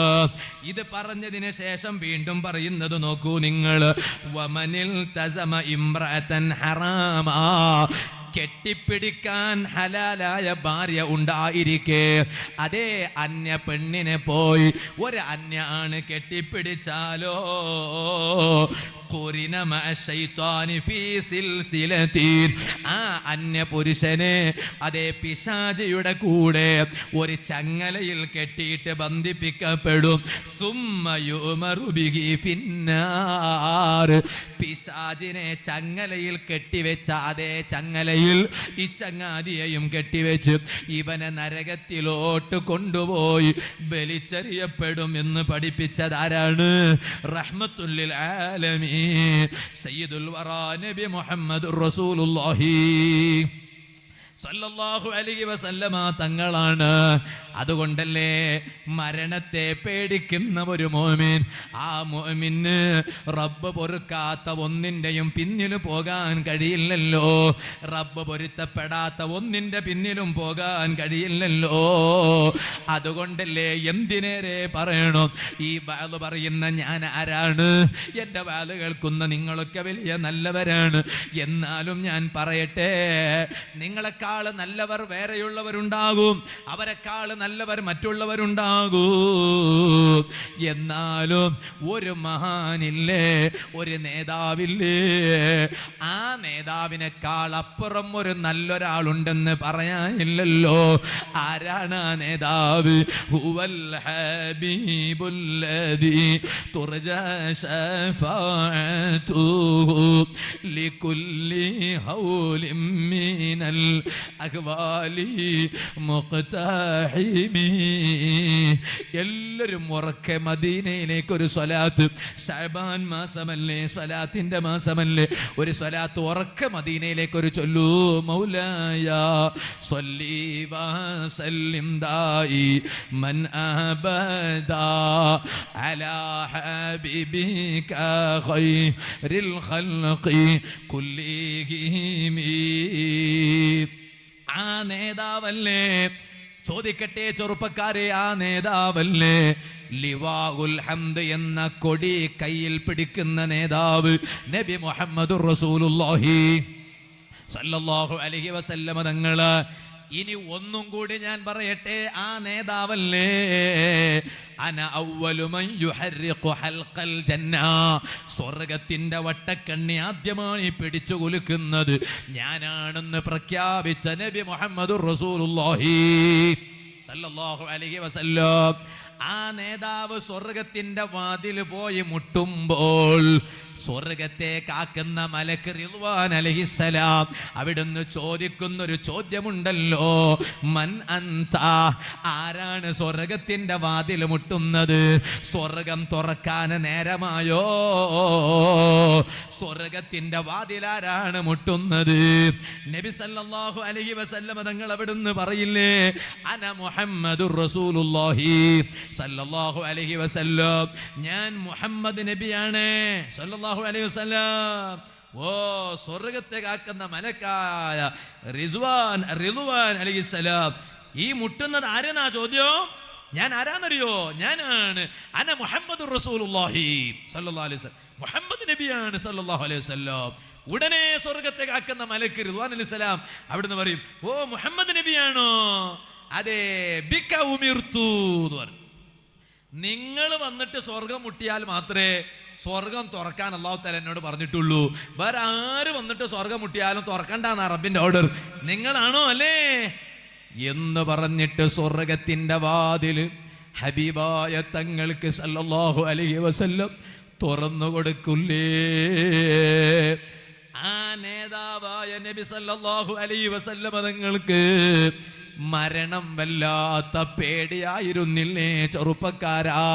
ഇത് പറഞ്ഞതിന് ശേഷം വീണ്ടും പറയുന്നത് നോക്കൂ നിങ്ങൾ. വമനിൽ തസമ ഇംറഅതൻ ഹറാമാ. കെട്ടിപ്പിടിക്കാൻ ഹലാലായ ഭാര്യ ഉണ്ടായിരിക്കെ അതേ അന്യ പെണ്ണിനെ പോയി ഒരു അന്യ ആണ് കെട്ടിപ്പിടിച്ചാലോ, ആ അന്യ പുരുഷനെ അതേ പിശാചിയുടെ കൂടെ ഒരു ചങ്ങലയിൽ കെട്ടിയിട്ട് ബന്ധിപ്പിക്കപ്പെടും. പിശാചിനെ ചങ്ങലയിൽ കെട്ടിവെച്ച അതേ ചങ്ങലയിൽ ഈ ചങ്ങാതിയെയും കെട്ടിവെച്ച് ഇവനെ നരകത്തിലോട്ട് കൊണ്ടുപോയി ബലിച്ചെറിയപ്പെടും എന്ന് പഠിപ്പിച്ചതാരാണ്? റഹ്മത്തുല്ലിൽ ആലമീൻ സയ്യിദുൽ വറാ നബി മുഹമ്മദുർ റസൂലുള്ളാഹി സല്ലല്ലാഹു അലൈഹി വസല്ലമ തങ്ങളാണ്. അതുകൊണ്ടല്ലേ മരണത്തെ പേടിക്കുന്ന ഒരു മുഅ്മിൻ, ആ മുഅ്മിന് റബ്ബ് പൊറുക്കാത്ത ഒന്നിൻ്റെയും പിന്നിലും പോകാൻ കഴിയില്ലല്ലോ. റബ്ബ് പൊരുത്തപ്പെടാത്ത ഒന്നിൻ്റെ പിന്നിലും പോകാൻ കഴിയില്ലല്ലോ. അതുകൊണ്ടല്ലേ എന്തിനേറെ പറയണം, ഈ വാല് പറയുന്ന ഞാൻ ആരാണ്? എൻ്റെ വാല് കേൾക്കുന്ന നിങ്ങളൊക്കെ വലിയ നല്ലവരാണ്. എന്നാലും ഞാൻ പറയട്ടെ, നിങ്ങളെ നല്ലവർ വേറെയുള്ളവരുണ്ടാകും, അവരെക്കാൾ നല്ലവർ മറ്റുള്ളവരുണ്ടാകും. എന്നാലും ഒരു മഹാനില്ലേ, ഒരു നേതാവില്ലേ, ആ നേതാവിനേക്കാൾ അപ്പുറം ഒരു നല്ലൊരാളുണ്ടെന്ന് പറയാനില്ലല്ലോ. ആരാണ് ആ നേതാവ്? ഹുവൽ ഹബീബുല്ലദീ തുർജാ ശഫാഅതുഹു ലികുല്ലി ഹൗലിൻ മിനൽ അഹ്വാലി മുഖ്താഹിമി. എല്ലാവരും ഉറക്കെ മദീനയിലേക്ക് ഒരു സ്വലാത്ത്. ശഅബാൻ മാസമല്ലേ, സ്വലാത്തിന്റെ മാസമല്ലേ, ഒരു സ്വലാത്ത് ഉറക്കെ മദീനയിലേക്ക് ഒരു ചൊല്ലൂ. മൗലായ സ്വല്ലി വസല്ലിം ദായി മൻ അബദാ അലാ ഹബീബിക ഖൈറിൽ ഖൽഖി കുല്ലിഹിം. ആ നേതാവല്ലേ, ചോദിക്കട്ടെ ചെറുപ്പക്കാരെ, ആ നേതാവല്ലേ ലിവാഉൽ ഹംദ് എന്ന കൊടി കയ്യിൽ പിടിക്കുന്ന നേതാവ് നബി മുഹമ്മദുർ റസൂലുള്ളാഹി സല്ലല്ലാഹു അലൈഹി വസല്ലമ തങ്ങള്. ഇനി ഒന്നും കൂടി ഞാൻ പറയട്ടെ, ആ നേതാവല്ലേ അന അവ്വലു മൻ യുഹർരിഖു ഹൽഖൽ ജന്ന. സ്വർഗ്ഗത്തിന്റെ വട്ടക്കണ്ണി ആദ്യമായി പിടിച്ചു കുലുക്കുന്നത് ഞാനാണെന്ന് പ്രഖ്യാപിച്ച നബി മുഹമ്മദുർ റസൂലുള്ളാഹി സല്ലല്ലാഹു അലൈഹി വസല്ലം. ആ നേതാവ് സ്വർഗത്തിന്റെ വാതിൽ പോയി മുട്ടുമ്പോൾ സ്വർഗത്തെ കാക്കുന്ന മലക്ക് റിദ്വാൻ അലൈഹിസ്സലാം അവിടുന്ന് ചോദിക്കുന്നൊരു ചോദ്യമുണ്ടല്ലോ, മൻ അന്ത, ആരാണ് സ്വർഗത്തിന്റെ വാതിൽ മുട്ടുന്നത്? സ്വർഗം തുറക്കാൻ നേരമായോ? സ്വർഗത്തിന്റെ വാതിലാരാണ് മുട്ടുന്നത്? നബി സല്ലല്ലാഹു അലൈഹി വസല്ലം തങ്ങൾ അവിടുന്ന് പറയില്ലേ, അന മുഹമ്മദുർ റസൂലുള്ളാഹി സല്ലല്ലാഹു അലൈഹി വസല്ലം, ഞാൻ മുഹമ്മദ് നബിയാണ് സല്ലല്ലാഹു അലൈഹി വസല്ലം. ഓ സ്വർഗത്തെ കാക്കുന്ന മലക്കായ റിദ്വാൻ അലൈഹിസ്സലാം ഈ മുട്ടുന്നത് ആരെന്നാ ചോദ്യം? ഞാൻ ആരാന്നറിയോ? ഞാനാണ് അന മുഹമ്മദുർ റസൂലുള്ളാഹി സല്ലല്ലാഹു അലൈഹി വസല്ലം, മുഹമ്മദ് നബിയാണ് സല്ലല്ലാഹു അലൈഹി വസല്ലം. ഉടനെ സ്വർഗത്തെ കാക്കുന്ന മലക്ക് റിദ്വാൻ അലൈഹിസ്സലാം അവിടുന്ന് പറയും, ഓ മുഹമ്മദ് നബിയാണോ? അതെ, ബിക ഉമിർതു എന്ന് പറയും. നിങ്ങൾ വന്നിട്ട് സ്വർഗം മുട്ടിയാൽ മാത്രമേ സ്വർഗം തുറക്കാൻ അല്ലാഹു തആല എന്നോട് പറഞ്ഞിട്ടുള്ളൂ. വേറെ ആര് വന്നിട്ട് സ്വർഗം മുട്ടിയാലും തുറക്കണ്ടെന്ന റബ്ബിന്റെ ഓർഡർ. നിങ്ങളാണോ അല്ലേ എന്ന് പറഞ്ഞിട്ട് സ്വർഗത്തിന്റെ വാതിൽ ഹബീബായ തങ്ങൾക്ക് സല്ലല്ലാഹു അലൈഹി വസല്ലം തുറന്നു കൊടുക്കില്ലേ? ആ നേതാവായ നബി സല്ലല്ലാഹു അലൈഹി വസല്ലം തങ്ങൾക്ക് മരണം വല്ലാത്ത പേടിയായിരുന്നില്ലേ ചെറുപ്പക്കാരാ?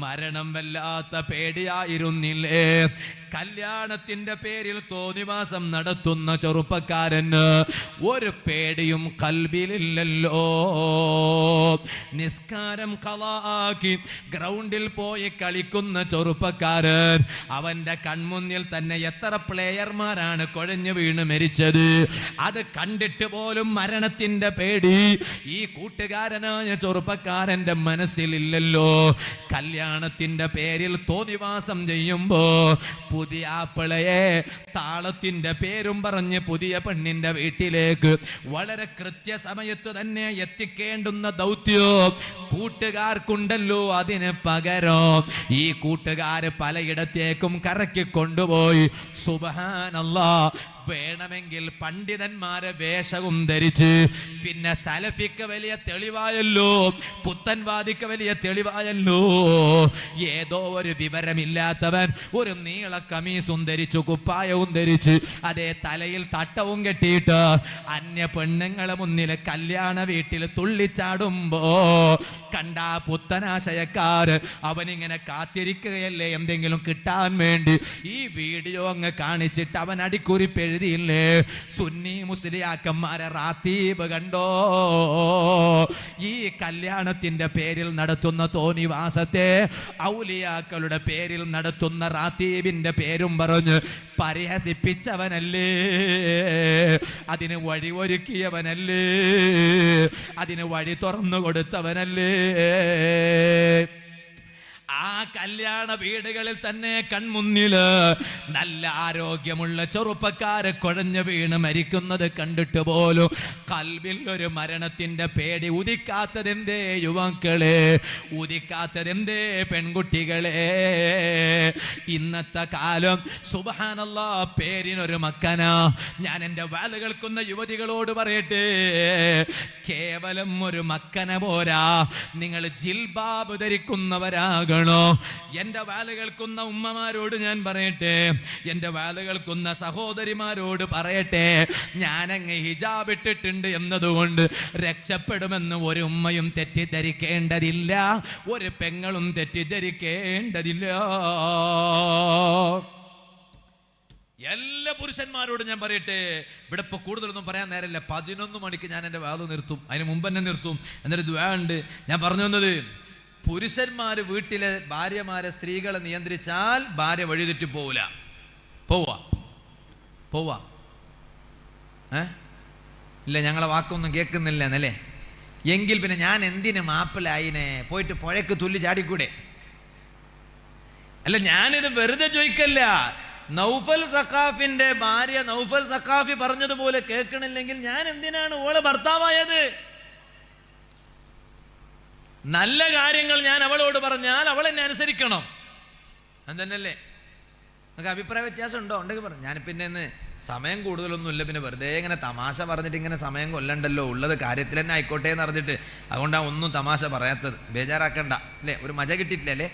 മരണം വല്ലാത്ത പേടിയായിരുന്നില്ലേ? കല്യാണത്തിന്റെ പേരിൽ തോന്നിവാസം നടത്തുന്ന ചെറുപ്പക്കാരന് ഒരു പേടിയും കൽബിലില്ലല്ലോ. നിസ്കാരം ഖളാക്കി ഗ്രൗണ്ടിൽ പോയി കളിക്കുന്ന ചെറുപ്പക്കാരൻ, അവന്റെ കൺമുന്നിൽ തന്നെ എത്ര പ്ലെയർമാരാണ് കുഴഞ്ഞു വീണ് മരിച്ചത്. അത് കണ്ടിട്ട് പോലും മരണത്തിന്റെ പേടി ഈ കൂട്ടുകാരനായ ചെറുപ്പക്കാരന്റെ മനസ്സിലില്ലല്ലോ. കല്യാണത്തിന്റെ പേരിൽ തോന്നിവാസം ചെയ്യുമ്പോ പുതിയ ആപ്പിളയെ താളത്തിന്റെ പേരും പറഞ്ഞ് പുതിയ പെണ്ണിന്റെ വീട്ടിലേക്ക് വളരെ കൃത്യസമയത്ത് തന്നെ എത്തിക്കേണ്ടുന്ന ദൗത്യോ കൂട്ടുകാർക്കുണ്ടല്ലോ. അതിന് പകരം ഈ കൂട്ടുകാര് പലയിടത്തേക്കും കറക്കി കൊണ്ടുപോയി. സുബ്ഹാനല്ലാഹ്, വേണമെങ്കിൽ പണ്ഡിതന്മാരെ വേഷവും ധരിച്ച്, പിന്നെ സലഫിക്ക് വലിയ തെളിവായല്ലോ, പുത്തൻവാദിക്ക് വലിയ തെളിവായല്ലോ. ഏതോ ഒരു വിവരമില്ലാത്തവൻ ഒരു നീള കമീസും ധരിച്ചു, കുപ്പായവും ധരിച്ച്, അതേ തലയിൽ തട്ടവും കെട്ടിയിട്ട് അന്യ പെണ്ണുങ്ങളെ മുന്നിൽ കല്യാണ വീട്ടിൽ തുള്ളിച്ചാടുമ്പോ കണ്ട പുത്തനാശയക്കാര് അവനിങ്ങനെ കാത്തിരിക്കുകയല്ലേ എന്തെങ്കിലും കിട്ടാൻ വേണ്ടി. ഈ വീഡിയോ അങ്ങ് കാണിച്ചിട്ട് അവൻ അടിക്കുറിപ്പ് എഴുതിയില്ലേ, സുന്നി മുസ്ലിയാക്കന്മാരെ റാത്തീബ് കണ്ടോ? ഈ കല്യാണത്തിന്റെ പേരിൽ നടത്തുന്ന തോന്നിവാസത്തെ ഔലിയാക്കളുടെ പേരിൽ നടത്തുന്ന റാത്തീബിന്റെ പേരും പറഞ്ഞ് പരിഹസിപ്പിച്ചവനല്ലേ, അതിന് വഴിയൊരുക്കിയവനല്ലേ, അതിന് വഴി തുറന്നു കൊടുത്തവനല്ലേ. ആ കല്യാണ വീടുകളിൽ തന്നെ കൺമുന്നില് നല്ല ആരോഗ്യമുള്ള ചെറുപ്പക്കാരെ കുഴഞ്ഞു വീണ് മരിക്കുന്നത് കണ്ടിട്ട് പോലും കൽബിൽ ഒരു മരണത്തിന്റെ പേടി ഉദിക്കാത്തതെന്തേ യുവാക്കളെ? ഉദിക്കാത്തതെന്തേ പെൺകുട്ടികളെ? ഇന്നത്തെ കാലം സുബ്ഹാനല്ലാഹ് പേരിനൊരു മക്കനാ. ഞാൻ എൻ്റെ വാല് കേൾക്കുന്ന യുവതികളോട് പറയട്ടെ, കേവലം ഒരു മക്കന പോരാ, നിങ്ങൾ ജിൽബാബ് ധരിക്കുന്നവരാകണം. എന്റെ വാല് കേൾക്കുന്ന ഉമ്മമാരോട് ഞാൻ പറയട്ടെ, എന്റെ വാല് കേൾക്കുന്ന സഹോദരിമാരോട് പറയട്ടെ, ഞാനങ്ങ് ഹിജാബ് ഇട്ടിട്ടുണ്ട് എന്നതുകൊണ്ട് രക്ഷപ്പെടുമെന്ന് ഒരു ഉമ്മയും തെറ്റിദ്ധരിക്കേണ്ടതില്ല, ഒരു പെങ്ങളും തെറ്റിദ്ധരിക്കേണ്ടതില്ല. എല്ലാ പുരുഷന്മാരോടും ഞാൻ പറയട്ടെ, ഇവിടെ ഇപ്പോൾ കൂടുതലൊന്നും പറയാൻ നേരമില്ല. 11 മണിക്ക് ഞാൻ എൻ്റെ വാല് നിർത്തും, അതിന് മുമ്പ് തന്നെ നിർത്തും. എന്നൊരു ദുആ ഉണ്ട്. ഞാൻ പറഞ്ഞു വന്നത്, പുരുഷന്മാര് വീട്ടിലെ ഭാര്യമാരെ, സ്ത്രീകളെ നിയന്ത്രിച്ചാൽ ഭാര്യ വഴിതെറ്റി പോവില്ല. പോവാ ഇല്ല, ഞങ്ങളെ വാക്കൊന്നും കേൾക്കുന്നില്ല എന്നല്ലേ? എങ്കിൽ പിന്നെ ഞാൻ എന്തിന് മാപ്പിളായിനെ? പോയിട്ട് പുഴയ്ക്ക് തുള്ളി ചാടിക്കൂടെ? അല്ല, ഞാനിത് വെറുതെ ചോദിക്കല്ല. നൗഫൽ സഖാഫിന്റെ ഭാര്യ നൗഫൽ സഖാഫി പറഞ്ഞതുപോലെ കേൾക്കണില്ലെങ്കിൽ ഞാൻ എന്തിനാണ് ഓളെ ഭർത്താവായത്? നല്ല കാര്യങ്ങൾ ഞാൻ അവളോട് പറഞ്ഞാൽ അവൾ എന്നെ അനുസരിക്കണം. അതന്നല്ലേ? നിങ്ങൾക്ക് അഭിപ്രായ വ്യത്യാസം ഉണ്ടോ? ഉണ്ടെങ്കിൽ പറഞ്ഞു. ഞാൻ പിന്നെ ഇന്ന് സമയം കൂടുതലൊന്നുമില്ല, പിന്നെ വെറുതെ ഇങ്ങനെ തമാശ പറഞ്ഞിട്ട് ഇങ്ങനെ സമയം കൊല്ലണ്ടല്ലോ, ഉള്ളത് കാര്യത്തിൽ തന്നെ ആയിക്കോട്ടെ എന്ന് പറഞ്ഞിട്ട്, അതുകൊണ്ടാണ് ഒന്നും തമാശ പറയാത്തത്. ബേജാറാക്കണ്ട അല്ലേ? ഒരു മജ കിട്ടിയിട്ടില്ല അല്ലേ?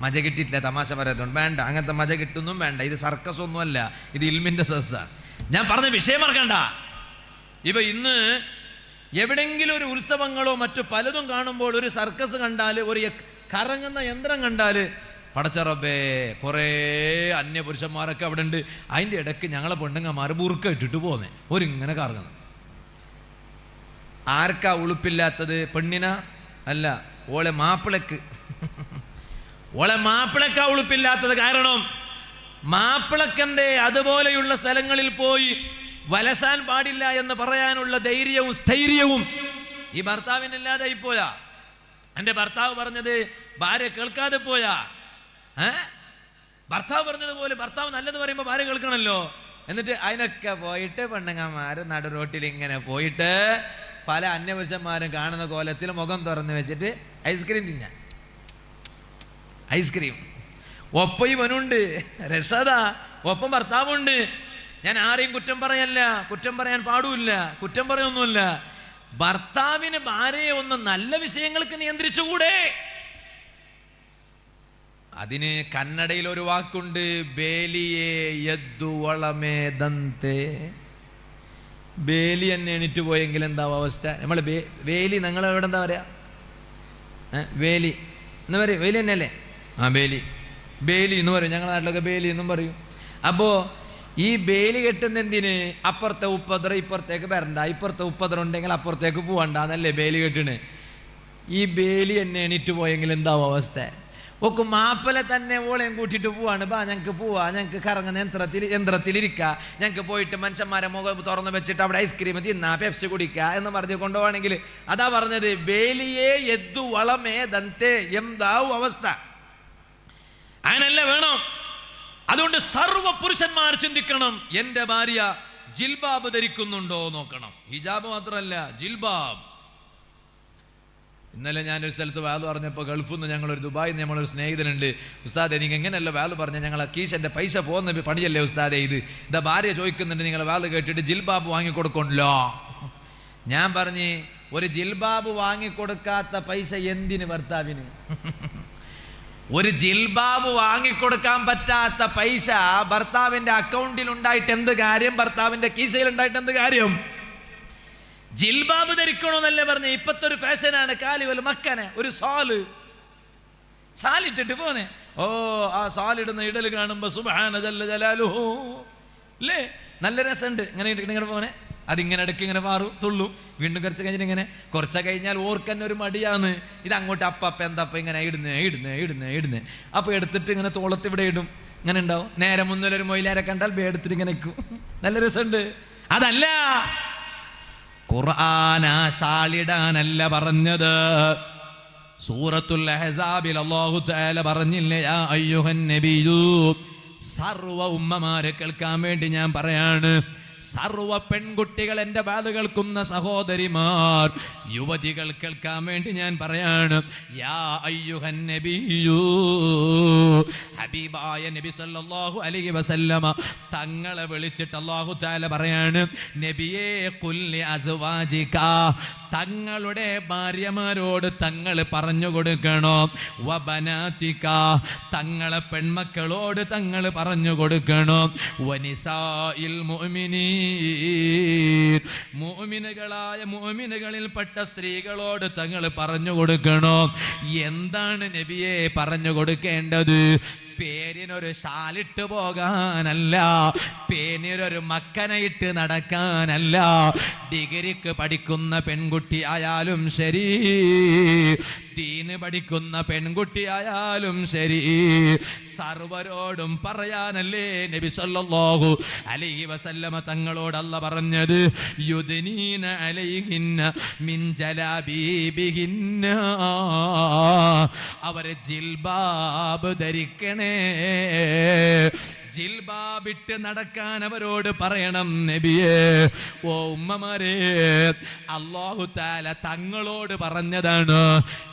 മജ കിട്ടിയിട്ടില്ല തമാശ പറയാത്തതുകൊണ്ട്. വേണ്ട, അങ്ങനത്തെ മജ കിട്ടുന്നും വേണ്ട. ഇത് സർക്കസ് ഒന്നുമല്ല, ഇത് ഇൽമിന്റെ സദസ്സാണ്. ഞാൻ പറഞ്ഞ വിഷയം മറക്കണ്ട. ഇപ്പൊ ഇന്ന് എവിടെങ്കിലും ഒരു ഉത്സവങ്ങളോ മറ്റു പലതും കാണുമ്പോൾ ഒരു സർക്കസ് കണ്ടാൽ, ഒരു കറങ്ങുന്ന യന്ത്രം കണ്ടാൽ, പടച്ച റബ്ബേ കുറേ അന്യപുരുഷന്മാരൊക്കെ അവിടെ ഉണ്ട്, അതിൻ്റെ ഇടയ്ക്ക് ഞങ്ങളെ പെണ്ണുങ്ങന്മാർ ബുർക്ക ഇട്ടിട്ട് പോന്നേ ഒരിങ്ങനെ കറങ്ങുന്നു. ആർക്കാ ഉളുപ്പില്ലാത്തത്? പെണ്ണിനാ? അല്ല, ഓളെ മാപ്പിളക്ക്. ഓളെ മാപ്പിളക്കാ ഉളുപ്പില്ലാത്തത്. കാരണം മാപ്പിളക്കെന്തേ അതുപോലെയുള്ള സ്ഥലങ്ങളിൽ പോയി വലസാൻ പാടില്ല എന്ന് പറയാനുള്ള ധൈര്യവും സ്ഥൈര്യവും ഈ ഭർത്താവിനില്ലാതെ പോയാ? എൻ്റെ ഭർത്താവ് പറഞ്ഞത് ഭാര്യ കേൾക്കാതെ പോയാ? ഭർത്താവ് പറഞ്ഞതുപോലെ ഭർത്താവ് നല്ലത് പറയുമ്പോൾ ഭാര്യ കേൾക്കണമല്ലോ. എന്നിട്ട് അതിനൊക്കെ പോയിട്ട് പെണ്ണുങ്ങന്മാർ നടു റോട്ടിൽ ഇങ്ങനെ പോയിട്ട് പല അന്യപുരുഷന്മാരും കാണുന്ന കോലത്തിൽ മുഖം തുറന്ന് വെച്ചിട്ട് ഐസ്ക്രീം തിന്നാൻ. ഐസ്ക്രീം ഒപ്പം ഇവനുണ്ട്, രസതാ, ഒപ്പം ഭർത്താവുണ്ട്. ഞാൻ ആരെയും കുറ്റം പറയല്ല, കുറ്റം പറയാൻ പാടില്ല, കുറ്റം പറയൊന്നുമില്ല. ഭർത്താവിന് ഭാര്യയെ ഒന്ന് നല്ല വിഷയങ്ങൾക്ക് നിയന്ത്രിച്ചുകൂടെ? അതിന് കന്നഡയിൽ ഒരു വാക്കുണ്ട്, ബേലിയെ യദ്ദു വളമേദന്തേ. ബേലി തന്നെ എണീറ്റ് പോയെങ്കിൽ എന്താവും അവസ്ഥ? നമ്മൾ വേലി, നിങ്ങളെവിടെ എന്താ പറയാ? വേലി എന്ന് പറയും. വേലി തന്നെയല്ലേ? ബേലി, ബേലി എന്ന് പറയും. ഞങ്ങളുടെ നാട്ടിലൊക്കെ ബേലി എന്നും പറയും. അപ്പോൾ ഈ ബേലി കെട്ടുന്ന എന്തിന്? അപ്പുറത്തെ ഉപദ്രം ഇപ്പുറത്തേക്ക് വരണ്ട, ഇപ്പുറത്തെ ഉപദ്രം ഉണ്ടെങ്കിൽ അപ്പുറത്തേക്ക് പോകണ്ട എന്നല്ലേ ബേലി കെട്ടിന്. ഈ ബേലി എന്നെ എണീറ്റ് പോയെങ്കിൽ എന്താവും അവസ്ഥ? ഒക്കെ മാപ്പല തന്നെ ഓളെയും കൂട്ടിയിട്ട് പോവാണ്. ബാ ഞങ്ങൾക്ക് പോവാ, ഞങ്ങൾക്ക് കറങ്ങുന്ന യന്ത്രത്തിലിരിക്കുക, ഞങ്ങൾക്ക് പോയിട്ട് മനുഷ്യന്മാരെ മുഖം തുറന്ന് വെച്ചിട്ട് അവിടെ ഐസ്ക്രീം തിന്നാ, പെപ്സി കുടിക്കുക എന്ന് പറഞ്ഞ് കൊണ്ടുപോവാണെങ്കിൽ അതാ പറഞ്ഞത്, ബേലിയെ യദ്ദു വളമേദന്തേ. എന്താവും അവസ്ഥ? അങ്ങനല്ലേ വേണം. അതുകൊണ്ട് സർവ്വ പുരുഷന്മാർ ചിന്തിക്കണം, എന്റെ ഭാര്യ ജിൽബാബ് ധരിക്കുന്നുണ്ടോ നോക്കണം. ഹിജാബ് മാത്രമല്ല, ജിൽബാബ്. ഇന്നലെ ഞാനൊരു സ്ഥലത്ത് വാല് പറഞ്ഞപ്പോൾ ഗൾഫിൽ നിന്ന് ഞങ്ങളൊരു ദുബായിൽ നിന്ന് നമ്മളൊരു സ്നേഹിതനുണ്ട്. ഉസ്താദെ നിങ്ങൾ എങ്ങനെയല്ല വാല് പറഞ്ഞാൽ ഞങ്ങൾ കീശൻ്റെ പൈസ പോകുന്ന പണിയല്ലേ ഉസ്താദെ ഇത്? ഇതാ ഭാര്യ ചോദിക്കുന്നുണ്ട്, നിങ്ങൾ വാല് കേട്ടിട്ട് ജിൽബാബ് വാങ്ങിക്കൊടുക്കണല്ലോ. ഞാൻ പറഞ്ഞ്, ഒരു ജിൽബാബ് വാങ്ങിക്കൊടുക്കാത്ത പൈസ എന്തിന് ഭർത്താവിന്? ഒരു ജിൽബാബ് വാങ്ങിക്കൊടുക്കാൻ പറ്റാത്ത പൈസ ഭർത്താവിൻ്റെ അക്കൗണ്ടിൽ ഉണ്ടായിട്ട് എന്ത് കാര്യം? ഭർത്താവിൻ്റെ കീശയിൽ ഉണ്ടായിട്ട് എന്ത് കാര്യം? ജിൽബാബ് ധരിക്കണമെന്നല്ലേ പറഞ്ഞേ? ഇപ്പത്തെ ഒരു ഫാഷനാണ് കാലിവൽ മക്കനെ ഒരു സാലിട്ടിട്ട് പോന്നെ. ഓ, ആ സാലിടുന്ന ഇടൽ കാണുമ്പോ സുബ്ഹാന ജല്ല ജലാലുഹു അല്ലേ, നല്ല രസമുണ്ട്. ഇങ്ങനെ ഇങ്ങനെ പോനെ, അതിങ്ങനെ ഇടയ്ക്ക് ഇങ്ങനെ മാറും, തുള്ളും, വീണ്ടും കുറച്ച് കഴിഞ്ഞിട്ട് ഇങ്ങനെ. കുറച്ച് കഴിഞ്ഞാൽ ഓർക്കന്നെ ഒരു മടിയാണ്. ഇത് അങ്ങോട്ട് അപ്പ എന്താപ്പ ഇങ്ങനെ ഇടുന്നേ. അപ്പൊ എടുത്തിട്ട് ഇങ്ങനെ തോളത്ത് ഇവിടെ ഇടും, ഇങ്ങനെ ഉണ്ടാവും. നേരെ മുന്നിലൊരു മൊയിലാരെ കണ്ടാൽ എടുത്തിട്ട് ഇങ്ങനെ നിൽക്കും. നല്ല രസമുണ്ട്. അതല്ല ഖുർആൻ ആ ഷാളിടാനല്ല പറഞ്ഞത്. സൂറത്തുൽ അഹ്സാബിൽ അല്ലാഹു തആല പറഞ്ഞില്ലേ, യാ അയ്യുഹൻ നബിയു. സർവ്വ ഉമ്മമാരെ കേൾക്കാൻ വേണ്ടി ഞാൻ പറയാണ്, സർവ്വ പെൺകുട്ടികൾ, എൻ്റെ വാത് കേൾക്കുന്ന സഹോദരിമാർ, യുവതികൾ കേൾക്കാൻ വേണ്ടി ഞാൻ പറയാണ്, യാ അയ്യുഹൻ നബിയു. ഹബീബായ നബി സല്ലല്ലാഹു അലൈഹി വസല്ലമ തങ്ങളെ വിളിച്ചിട്ട് അല്ലാഹു തആല പറയാണ്, നബിയേ ഖുല്ലി അസ്വാജിക, തങ്ങളുടെ ഭാര്യമാരോട് തങ്ങൾ പറഞ്ഞു കൊടുക്കണം, വബനാതിക, തങ്ങളെ പെൺമക്കളോട് തങ്ങൾ പറഞ്ഞു കൊടുക്കണം, വനിസാഇൽ മുഅ്മിനീൻ, മുഅ്മിനുകളായ മുഅ്മിനുകളിൽപ്പെട്ട സ്ത്രീകളോട് തങ്ങൾ പറഞ്ഞു കൊടുക്കണം. എന്താണ് നബിയെ പറഞ്ഞു കൊടുക്കേണ്ടത്? പേരിനൊരു ഷാലിട്ട് പോകാനല്ല, പേരിനൊരു മക്കനയിട്ട് നടക്കാനല്ല. ഡിഗ്രിക്ക് പഠിക്കുന്ന പെൺകുട്ടി ആയാലും ശരി, ദീന് പഠിക്കുന്ന പെൺകുട്ടി ആയാലും ശരി, സർവരോടും പറയാനല്ലേ നബി സല്ലല്ലാഹു അലൈഹി വസല്ലമ തങ്ങളോട് അല്ലാഹു പറഞ്ഞത്, യുദ്നീന അലൈഹിന്ന മിൻ ജലാബീബിഹിന്ന, അവരെ ജിൽബാബ് ധരിക്കണേ. ജിൽബാബിട്ട് നടക്കാൻ അവരോട് പറയണം നബിയേ. ഓ ഉമ്മമാരെ, അല്ലാഹു തആല തങ്ങളോട് പറഞ്ഞതാണ്.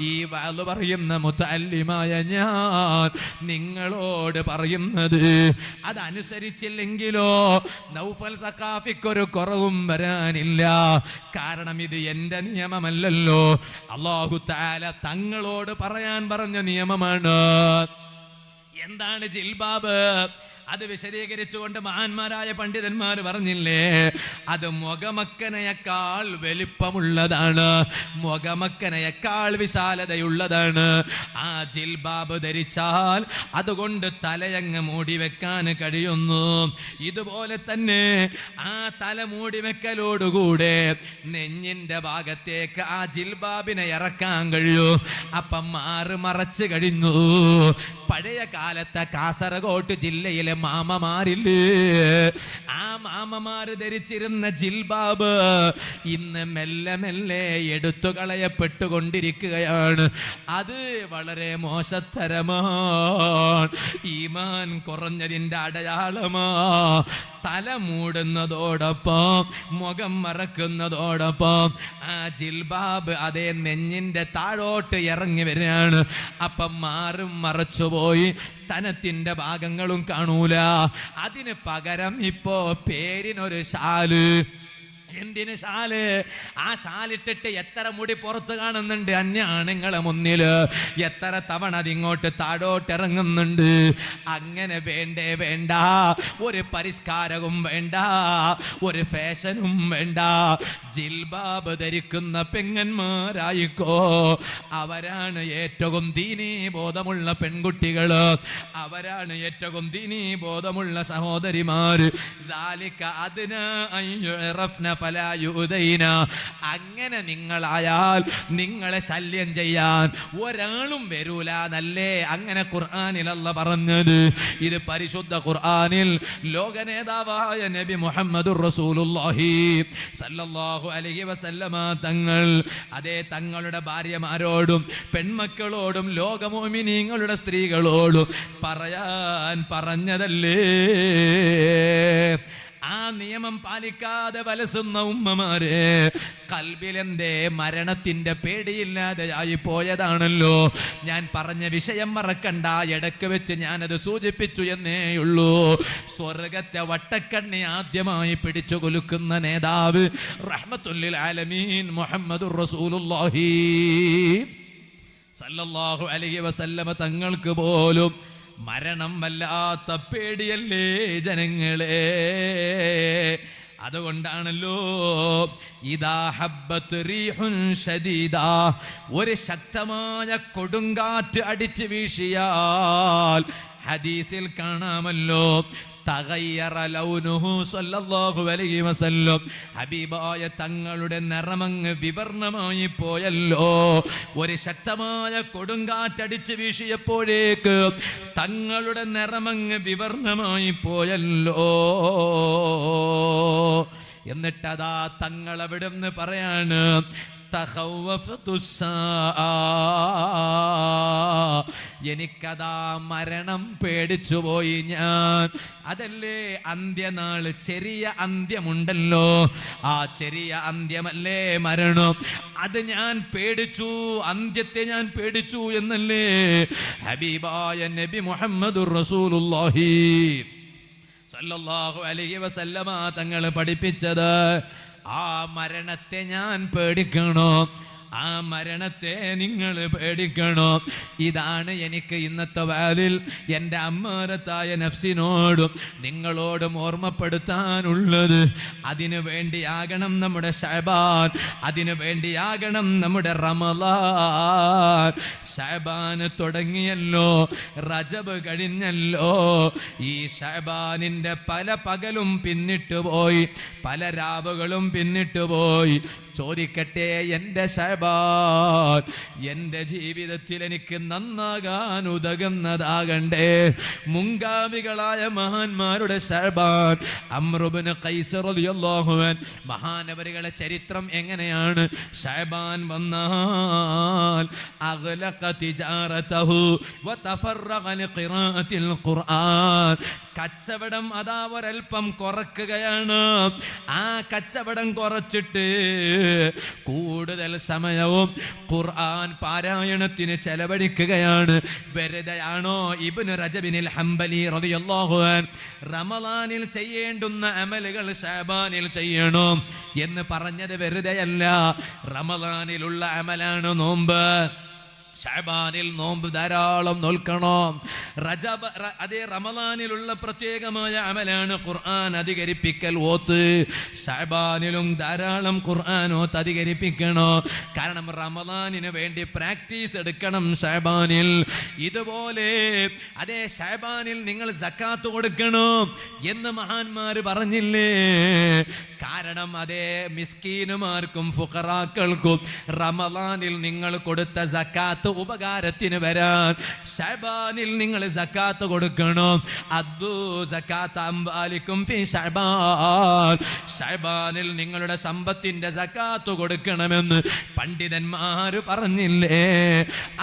ഈ വഅദ് പറയുന്ന മുതഅല്ലിമായ ഞാൻ നിങ്ങളോട് പറയുന്നത്, അതനുസരിച്ചില്ലെങ്കിലോ നൗഫൽ സഖാഫിക്കൊരു കുറവും വരാനില്ല. കാരണം ഇത് എൻ്റെ നിയമമല്ലല്ലോ, അല്ലാഹു തആല തങ്ങളോട് പറയാൻ പറഞ്ഞ നിയമമാണ്. എന്താണ് ജിൽബാബ്? അത് വിശദീകരിച്ചുകൊണ്ട് മഹാന്മാരായ പണ്ഡിതന്മാർ പറഞ്ഞില്ലേ, അത് മുഖമക്കനയേക്കാൾ വലിപ്പമുള്ളതാണ്, മുഖമക്കനയേക്കാൾ വിശാലതയുള്ളതാണ്. ആ ജിൽബാബ് ധരിച്ചാൽ അതുകൊണ്ട് തലയങ്ങ് മൂടി വെക്കാൻ കഴിയുന്നു. ഇതുപോലെ തന്നെ ആ തല മൂടി വെക്കലോടുകൂടെ നെഞ്ഞിന്റെ ഭാഗത്തേക്ക് ആ ജിൽബാബിനെ ഇറക്കാൻ കഴിയൂ. അപ്പം മറച്ച് കഴിഞ്ഞു. പഴയ കാലത്തെ കാസർഗോഡ് ജില്ലയിലെ മാമമാരില്ലേ, ആ മാമമാര് ധരിച്ചിരുന്ന ജിൽബാബ് ഇന്ന് മെല്ലെ മെല്ലെ എടുത്തു കളയപ്പെട്ടുകൊണ്ടിരിക്കുകയാണ്. അത് വളരെ മോശത്തരമാണ്, ഈമാൻ കുറഞ്ഞതിൻ്റെ അടയാളമാ. തല മൂടുന്നതോടൊപ്പം മുഖം മറക്കുന്നതോടൊപ്പം ആ ജിൽബാബ് അതേ നെഞ്ഞിൻ്റെ താഴോട്ട് ഇറങ്ങി വരികയാണ്. അപ്പം മറച്ചുപോയി സ്തനത്തിൻ്റെ ഭാഗങ്ങളും കാണൂല. അതിന് പകരം ഇപ്പോ പേരിനൊരു ഷാല്, എന്തിന് ഷാല്? ആ ഷാലിട്ടിട്ട് എത്ര മുടി പുറത്ത് കാണുന്നുണ്ട് അന്യാണുങ്ങളെ മുന്നില്, എത്ര തവണ അതിങ്ങോട്ട് താഴോട്ട് ഇറങ്ങുന്നുണ്ട്. അങ്ങനെ വേണ്ടേ വേണ്ട, ഒരു പരിഷ്കാരവും വേണ്ട, ഒരു ഫാഷനും വേണ്ട. ജിൽബാബ് ധരിക്കുന്ന പെങ്ങന്മാരായിക്കോ, അവരാണ് ഏറ്റവും ദീനീ ബോധമുള്ള പെൺകുട്ടികള്, അവരാണ് ഏറ്റവും ദീനീ ബോധമുള്ള സഹോദരിമാര്. അങ്ങനെ നിങ്ങളായാൽ നിങ്ങളെ ശല്യം ചെയ്യാൻ ഒരാളും വരൂല എന്നല്ലേ അങ്ങനെ ഖുർആനിൽ അല്ലാഹ് പറഞ്ഞത്. ഇത് പരിശുദ്ധ ഖുർആനിൽ ലോക നേതാവായ നബി മുഹമ്മദുർ റസൂലുള്ളാഹി സല്ലല്ലാഹു അലൈഹി വസല്ലമ തങ്ങൾ അതേ തങ്ങളുടെ ഭാര്യമാരോടും പെൺമക്കളോടും ലോക മുഅ്മിനീങ്ങളുടെ സ്ത്രീകളോടും പറയാൻ പറഞ്ഞതല്ലേ. ആ നിയമം പാലിക്കാതെ വലസുന്ന ഉമ്മമാരെ കൽബിലെന്തേ മരണത്തിന്റെ പേടിയില്ലാതെ ആയി പോയതാണല്ലോ. ഞാൻ പറഞ്ഞ വിഷയം മറക്കണ്ട, ഇടയ്ക്ക് വെച്ച് ഞാനത് സൂചിപ്പിച്ചു എന്നേയുള്ളൂ. സ്വർഗത്തെ വട്ടക്കണ്ണി ആദ്യമായി പിടിച്ചു കുലുക്കുന്ന നേതാവ് റഹ്മത്തുൽ ആലമീൻ മുഹമ്മദുർ റസൂലുള്ളാഹി സല്ലല്ലാഹു അലൈഹി വസല്ലമ തങ്ങൾക്ക് പോലും മരണം വല്ലാത്ത പേടിയല്ലേ ജനങ്ങളെ. അതുകൊണ്ടാണല്ലോ ഇദാ ഹബ്ബത്ത് റീഹുൻ ശദീദാ, ഒരു ശക്തമായ കൊടുങ്കാറ്റ് അടിച്ചു വീശിയാൽ ഹദീസിൽ കാണാമല്ലോ തഗയ്യറ ലൗനുഹു സല്ലല്ലാഹു അലൈഹി വസല്ലം, ഹബീബായ തങ്ങളുടെ നിറമങ്ങ് വിവർണമായി പോയല്ലോ. ഒരു ശക്തമായ കൊടുങ്കാറ്റടിച്ച് വീശിയപ്പോഴേക്ക് തങ്ങളുടെ നിറമങ്ങ് വിവർണമായി പോയല്ലോ. എന്നിട്ടതാ തങ്ങളവിടുന്ന് പറയാണ് എനിക്കതാ മരണം പേടിച്ചുപോയി ഞാൻ. അതല്ലേ അന്ത്യനാള്, ചെറിയ അന്ത്യമുണ്ടല്ലോ, ആ ചെറിയ അന്ത്യമല്ലേ മരണം. അത് ഞാൻ പേടിച്ചു, അന്ത്യത്തെ ഞാൻ പേടിച്ചു എന്നല്ലേ ഹബീബായ നബി മുഹമ്മദുർ റസൂലുള്ളാഹി സല്ലല്ലാഹു അലൈഹി വസല്ലമ തങ്ങൾ പഠിപ്പിച്ചത്. ആ മരണത്തെ ഞാൻ പേടിക്കണോ? ആ മരണത്തെ നിങ്ങൾ പേടിക്കണോ? ഇതാണ് എനിക്ക് ഇന്നത്തെ വാലിൽ എൻ്റെ അമ്മാരത്തായ നഫ്സിനോടും നിങ്ങളോടും ഓർമ്മപ്പെടുത്താനുള്ളത്. അതിനു വേണ്ടിയാകണം നമ്മുടെ ശഅബാൻ, അതിനു വേണ്ടിയാകണം നമ്മുടെ റമളാൻ. ശഅബാൻ തുടങ്ങിയല്ലോ, റജബ് കഴിഞ്ഞല്ലോ. ഈ ശഅബാനിൻ്റെ പല പകലും പിന്നിട്ട് പോയി, പല രാവുകളും പിന്നിട്ട് പോയി. ചോദിക്കട്ടെ, എൻ്റെ ശഅബാൻ എൻ്റെ ജീവിതത്തിൽ എനിക്ക് നന്നാകാൻ ഉതകുന്നതാകണ്ടേ. മുൻഗാമികളായ മഹാന്മാരുടെ ശഅബാൻ, അംർ ഇബ്നു ഖൈസ് റളിയല്ലാഹു അൻഹു മഹാനവരികളെ ചരിത്രം എങ്ങനെയാണ്? ശഅബാൻ വന്നാൽ അഗ്ലഖ തിജാറതഹു വതഫറഗ ലിഖിറാഅത്തിൽ ഖുർആൻ, കച്ചവടം അതാ ഒരൽപ്പം കുറക്കുകയാണ്. ആ കച്ചവടം കുറച്ചിട്ട് കൂടുതൽ സമയവും ഖുർആൻ പാരായണത്തിന് ചെലവഴിക്കുകയാണ്. വെറുതെയാണോ ഇബ്നു റജബിനിൽ ഹംബലി റളിയല്ലാഹു അൻഹു റമളാനിൽ ചെയ്യേണ്ടുന്ന അമലുകൾ ശഅബാനിൽ ചെയ്യണം എന്ന് പറഞ്ഞത് വെറുതെയല്ല. റമളാനിലുള്ള അമലാണ് നോമ്പ്. ശഅബാനിൽ നോമ്പ് ധാരാളം നോൽക്കണം. റജബ് അതേ റമളാനിലുള്ള പ്രത്യേകമായ അമലാണ് ഖുർആൻ അധികരിപ്പിക്കൽ, ഓത്ത്. ശഅബാനിലും ധാരാളം ഖുർആൻ ഓത്ത് അധികരിപ്പിക്കണം. കാരണം റമളാനിന് വേണ്ടി പ്രാക്ടീസ് എടുക്കണം ശഅബാനിൽ. ഇതുപോലെ അതേ ശഅബാനിൽ നിങ്ങൾ സക്കാത്ത് കൊടുക്കണം എന്ന് മഹാന്മാർ പറഞ്ഞില്ലേ? കാരണം അതേ മിസ്കീനുമാർക്കും ഫുഖറാക്കൾക്കും റമളാനിൽ നിങ്ങൾ കൊടുത്ത സക്കാത്ത് ഉപകാരത്തിന് വരാൻ ശഅബാനിൽ നിങ്ങൾ സക്കാത്ത് കൊടുക്കണം. അദ്ദു സക്കാത്ത അംവാലിക്കും ഫീ ശഅബാൻ, ശഅബാനിൽ നിങ്ങളുടെ സമ്പത്തിന്റെ സക്കാത്ത് കൊടുക്കണമെന്ന് പണ്ഡിതന്മാർ പറഞ്ഞില്ലേ?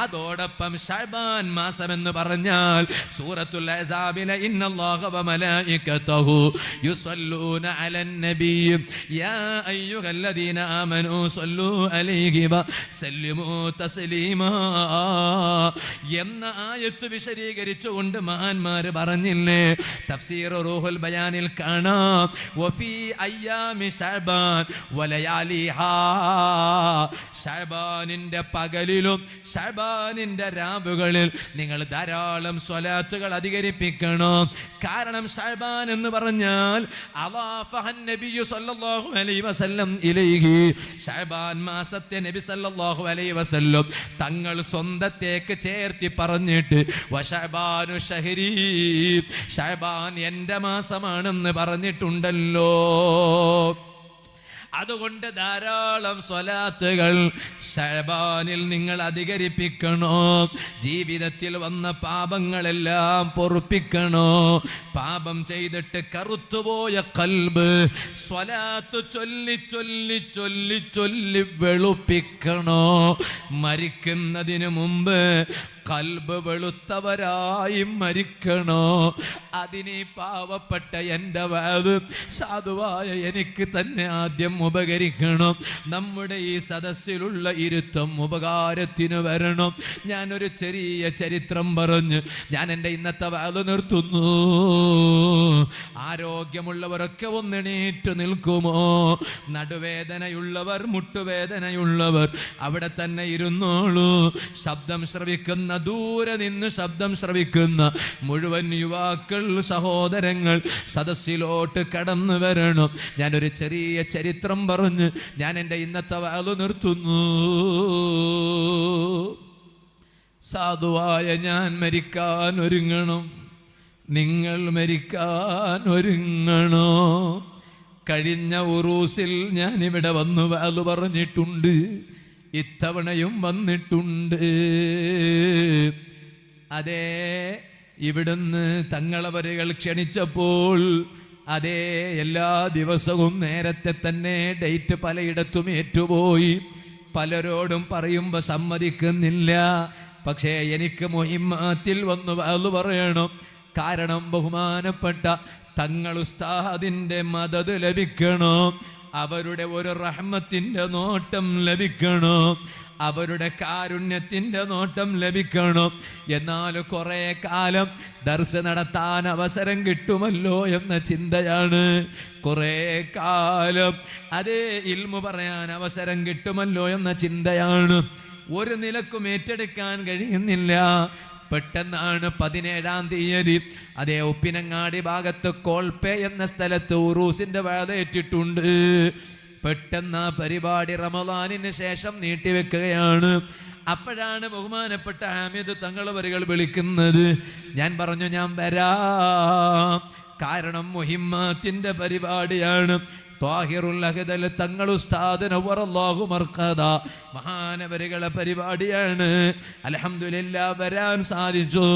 അതോടൊപ്പം ശഅബാൻ മാസം എന്ന് പറഞ്ഞാൽ സൂറത്തുൽ അഹ്സാബിലെ ഇന്നല്ലാഹ വ മലായികതഹു യുസല്ലൂന അലൻ നബി യാ അയ്യുഹല്ലദീന ആമനൂ സല്ലൂ അലൈഹി വ സല്ലിമൂ തസ്ലീമാ. എന്ന ആയത്ത് വിശദീകരിച്ചുകൊണ്ട് മഹാന്മാര് പറഞ്ഞില്ലേ, തഫ്സീർ റൂഹുൽ ബയാനിൽ കാണാം, വഫീ അയ്യാമി ശഅബാൻ വലയാലിഹാ, ശഅബാനിന്റെ പകലിലും ശഅബാനിന്റെ രാവുകളിൽ നിങ്ങൾ ധാരാളം സ്വലാത്തുകൾ അധികരിപ്പിക്കണം. കാരണം ശഅബാൻ എന്ന് പറഞ്ഞാൽ അളാഫഹൻ നബിയു സല്ലല്ലാഹു അലൈഹി വസല്ലം ഇലൈഹി, ശഅബാൻ മാസത്തെ നബി സല്ലല്ലാഹു അലൈഹി വസല്ലം തങ്ങൾ സ്വന്തത്തേക്ക് ചേർത്തി പറഞ്ഞിട്ട് വശഅബാനു ശഹരി, ശഅബാൻ എൻ്റെ മാസമാണെന്ന് പറഞ്ഞിട്ടുണ്ടല്ലോ. അതുകൊണ്ട് ധാരാളം സ്വലാത്തുകൾ ശഅബാനിൽ നിങ്ങൾ അധികരിപ്പിക്കണോ. ജീവിതത്തിൽ വന്ന പാപങ്ങളെല്ലാം പൊറുപ്പിക്കണോ. പാപം ചെയ്തിട്ട് കറുത്തുപോയ കൽബ് സ്വലാത്ത് ചൊല്ലി ചൊല്ലി ചൊല്ലി ചൊല്ലി വെളുപ്പിക്കണോ. മരിക്കുന്നതിന് മുമ്പ് കൽബ് വെളുത്തവരായി മരിക്കണോ. അതിന് പാവപ്പെട്ട എൻ്റെ വാത് സാധുവായ എനിക്ക് തന്നെ ആദ്യം ഉപകരിക്കണം. നമ്മുടെ ഈ സദസ്സിലുള്ള ഇരുത്തം ഉപകാരത്തിന് വരണം. ഞാനൊരു ചെറിയ ചരിത്രം പറഞ്ഞ് ഞാൻ എൻ്റെ ഇന്നത്തെ വാത് നിർത്തുന്നു. ആരോഗ്യമുള്ളവരൊക്കെ ഒന്നെണീറ്റ് നിൽക്കുമോ? നടുവേദനയുള്ളവർ, മുട്ടുവേദനയുള്ളവർ അവിടെ തന്നെ ഇരുന്നോളൂ. ശബ്ദം ശ്രവിക്കുന്ന, ദൂരെ നിന്ന് ശബ്ദം ശ്രവിക്കുന്ന മുഴുവൻ യുവാക്കൾ, സഹോദരങ്ങൾ സദസ്സിലോട്ട് കടന്നു വരണം. ഞാനൊരു ചെറിയ ചരിത്രം പറഞ്ഞ് ഞാൻ എൻ്റെ ഇന്നത്തെ വാല് നിർത്തുന്നു. സാധുവായ ഞാൻ മരിക്കാൻ ഒരുങ്ങണം, നിങ്ങൾ മരിക്കാൻ ഒരുങ്ങണോ. കഴിഞ്ഞ ഉറൂസിൽ ഞാനിവിടെ വന്നു വാല് പറഞ്ഞിട്ടുണ്ട്, ഇത്തവണയും വന്നിട്ടുണ്ട്. അതേ, ഇവിടുന്ന് തങ്ങളവരുകൾ ക്ഷണിച്ചപ്പോൾ അതേ എല്ലാ ദിവസവും നേരത്തെ തന്നെ ഡേറ്റ് പലയിടത്തും ഏറ്റുപോയി. പലരോടും പറയുമ്പോൾ സമ്മതിക്കുന്നില്ല. പക്ഷേ എനിക്ക് മുഹിമ്മാത്തിൽ വന്ന് അത് പറയണം. കാരണം ബഹുമാനപ്പെട്ട തങ്ങൾ ഉസ്താദിൻ്റെ മദത് ലഭിക്കണം, അവരുടെ ഒരു റഹ്മത്തിൻ്റെ നോട്ടം ലഭിക്കണം, അവരുടെ കാരുണ്യത്തിൻ്റെ നോട്ടം ലഭിക്കണം. എന്നാൽ കുറേ കാലം ദർസ് നടത്താൻ അവസരം കിട്ടുമല്ലോ എന്ന ചിന്തയാണ്. കുറേ കാലം അതേ ഇൽമു പറയാൻ അവസരം കിട്ടുമല്ലോ എന്ന ചിന്തയാണ്. ഒരു നിലക്കും ഏറ്റെടുക്കാൻ കഴിയുന്നില്ല. പെട്ടെന്നാണ് 17-ാം തീയതി അതേ ഉപ്പിനങ്ങാടി ഭാഗത്ത് കോൾപ്പേ എന്ന സ്ഥലത്ത് ഉറൂസിന്റെ വേദയേറ്റിട്ടുണ്ട്. പെട്ടെന്ന് ആ പരിപാടി റമദാനിന് ശേഷം നീട്ടിവെക്കുകയാണ്. അപ്പോഴാണ് ബഹുമാനപ്പെട്ട ഹാമിദ് തങ്ങളവരുകൾ വിളിക്കുന്നത്. ഞാൻ പറഞ്ഞു ഞാൻ വരാം, കാരണം മുഹിമ്മാത്തിന്റെ പരിപാടിയാണ്. ത്വാഹിറുൽ അഹ്ദൽ തങ്ങൾ ഉസ്താദ് നവ്വറല്ലാഹു മർഖദ മഹാനവരുകളെ പരിപാടിയാണ്. അൽഹംദുലില്ലാഹ് വരാൻ സാധിച്ചു.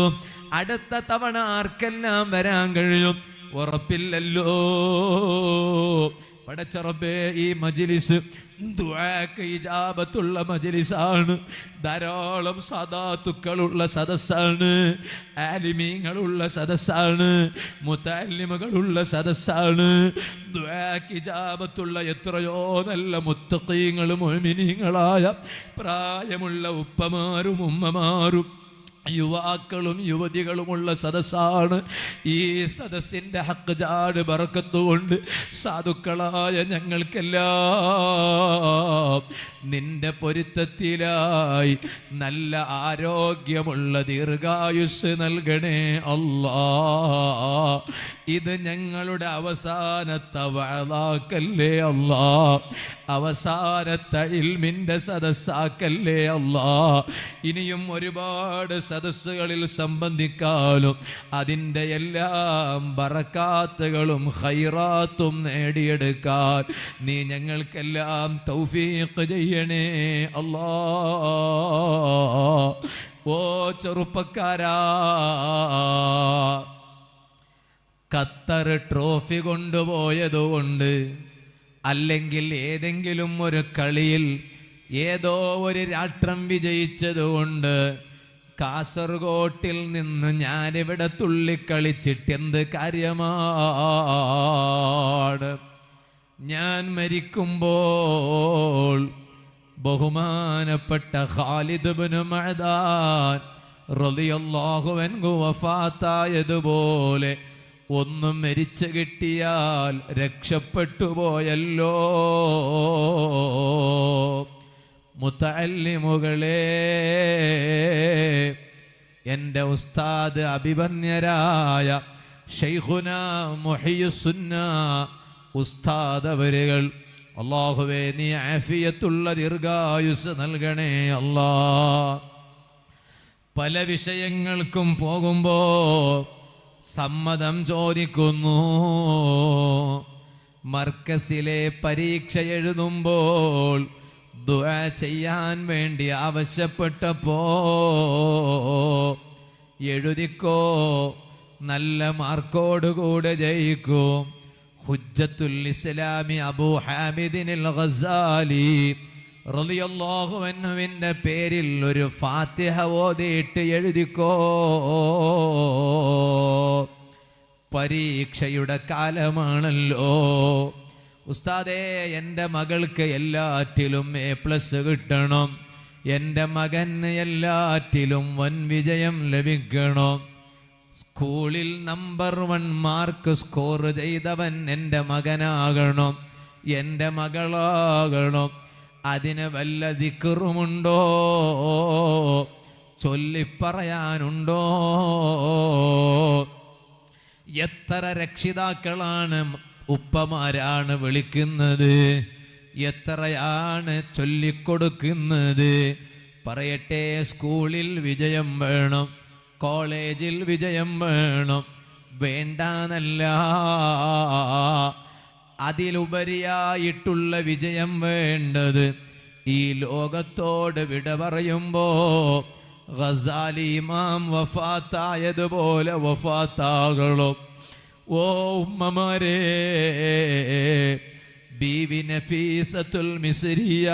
അടുത്ത തവണ ആർക്കെല്ലാം വരാൻ കഴിയും ഉറപ്പില്ലല്ലോ. പടച്ച റബ്ബേ, ഈ മജ്ലിസ് ദുആക്ക് ഇജാബത്തുള്ള മജ്ലിസാണ്. ധാരാളം സദാത്തുക്കളുള്ള സദസ്സാണ്, ആലിമീങ്ങളുള്ള സദസ്സാണ്, മുതഅല്ലിമുകളുള്ള സദസ്സാണ്. ദുആക്ക് ഇജാബത്തുള്ള എത്രയോ നല്ല മുത്തഖീങ്ങളും മുഅ്മിനീങ്ങളായ പ്രായമുള്ള ഉപ്പമാരും ഉമ്മമാരും യുവാക്കളും യുവതികളുമുള്ള സദസ്സാണ്. ഈ സദസ്സിൻ്റെ ഹക്ക് ജാട് ബറക്കത്തുകൊണ്ട് സാധുക്കളായ ഞങ്ങൾക്കെല്ലാം നിന്റെ പൊരുത്തത്തിലായി നല്ല ആരോഗ്യമുള്ള ദീർഘായുസ് നൽകണേ അല്ലാ. ഇത് ഞങ്ങളുടെ അവസാനത്തെ വഅദാക്കല്ലേ അല്ലാ, അവസാനത്തെ ഇൽമിൻ്റെ സദസ്സാക്കല്ലേ അല്ലാ. ഇനിയും ഒരുപാട് സദസ്സുകളിൽ സംബന്ധിക്കാനും അതിൻ്റെ എല്ലാം ബറക്കാത്തുകളും ഖൈറാത്തും നേടിയെടുക്കാൻ നീ ഞങ്ങൾക്കെല്ലാം തൗഫീഖ് ചെയ്യണേ അല്ലാ. ഓ ചെറുപ്പക്കാരാ, ഖത്തർ ട്രോഫി കൊണ്ടുപോയതുകൊണ്ട് അല്ലെങ്കിൽ ഏതെങ്കിലും ഒരു കളിയിൽ ഏതോ ഒരു രാഷ്ട്രം വിജയിച്ചതുകൊണ്ട് കാസർഗോട്ടിൽ നിന്ന് ഞാനിവിടെ തുള്ളിക്കളിച്ചിട്ട് എന്ത് കാര്യമാണ്? ഞാൻ മരിക്കുമ്പോൾ ബഹുമാനപ്പെട്ട ഖാലിദ് ഇബ്നു മഅദാൻ റളിയല്ലാഹു അൻഹു വഫാത്തായതുപോലെ ഒന്നും മരിച്ചു കിട്ടിയാൽ രക്ഷപ്പെട്ടു പോയല്ലോ. മുതഅല്ലിമുകളെ, എൻ്റെ ഉസ്താദ് അഭിവന്യരായ ശൈഖുനാ മുഹിയുസ്സുന്ന ഉസ്താദ് അവരുകൾ, അല്ലാഹുവേ നീ ആഫിയത്തുള്ള ദീർഘായുസ് നൽകണേ അല്ലാ. പല വിഷയങ്ങൾക്കും പോകുമ്പോൾ സമ്മതം ചോദിക്കുന്നു. മർക്കസിലെ പരീക്ഷ എഴുതുമ്പോൾ ദുആ ചെയ്യാൻ വേണ്ടി ആവശ്യപ്പെട്ടപ്പോ എഴുതിക്കോ, നല്ല മാർക്കോടുകൂടെ ജയിക്കും. ഹുജ്ജത്തുൽ ഇസ്ലാമി അബൂ ഹാമിദിനിൽ ഗസാലി റളിയല്ലാഹു അൻഹുവിൻ്റെ പേരിൽ ഒരു ഫാത്തിഹ ഓതിയിട്ട് എഴുതിക്കോ. പരീക്ഷയുടെ കാലമാണല്ലോ ഉസ്താദേ, എൻ്റെ മകൾക്ക് എല്ലാറ്റിലും A+ കിട്ടണം, എൻ്റെ മകന് എല്ലാറ്റിലും വൻ വിജയം ലഭിക്കണം, സ്കൂളിൽ നമ്പർ 1 മാർക്ക് സ്കോർ ചെയ്തവൻ എൻ്റെ മകനാകണം, എൻ്റെ മകളാകണം. അതിന് വല്ല ദിക്റുമുണ്ടോ, ചൊല്ലിപ്പറയാനുണ്ടോ? എത്ര രക്ഷിതാക്കളാണ്, ഉപ്പമാരാണ് വിളിക്കുന്നത്, എത്രയാണ് ചൊല്ലിക്കൊടുക്കുന്നത്. പറയട്ടെ, സ്കൂളിൽ വിജയം വേണം, കോളേജിൽ വിജയം വേണം, വേണ്ടാന്നല്ല, അതിലുപരിയായിട്ടുള്ള വിജയം വേണ്ടത്. ഈ ലോകത്തോട് വിട പറയുമ്പോ ഗസാലി ഇമാം വഫാത്തായതുപോലെ വഫാത്താകണം. ഓ ഉമ്മമാരെ, ബീവി നഫീസത്തുൽ മിസ്രിയ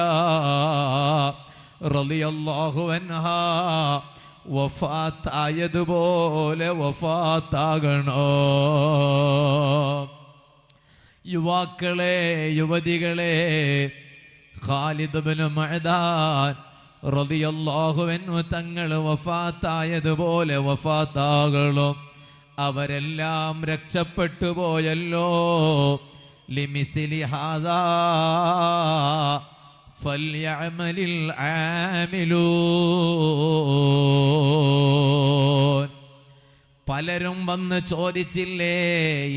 റളിയല്ലാഹു അൻഹാ വഫാത്തായതുപോലെ വഫാത്താകണോ? യുവാക്കളെ, യുവതികളെ, ഖാലിദ് ഇബ്നു മഅദാൻ റളിയല്ലാഹു അൻഹു തങ്ങൾ വഫാത്തായതുപോലെ വഫാത്താകണം. അവരെല്ലാം രക്ഷപ്പെട്ടു പോയല്ലോ. ലിമിസ്ലി ഹാദാ ഫൽയഅമലിൽ ആമിലൂൻ. പലരും വന്ന് ചോദിച്ചില്ലേ,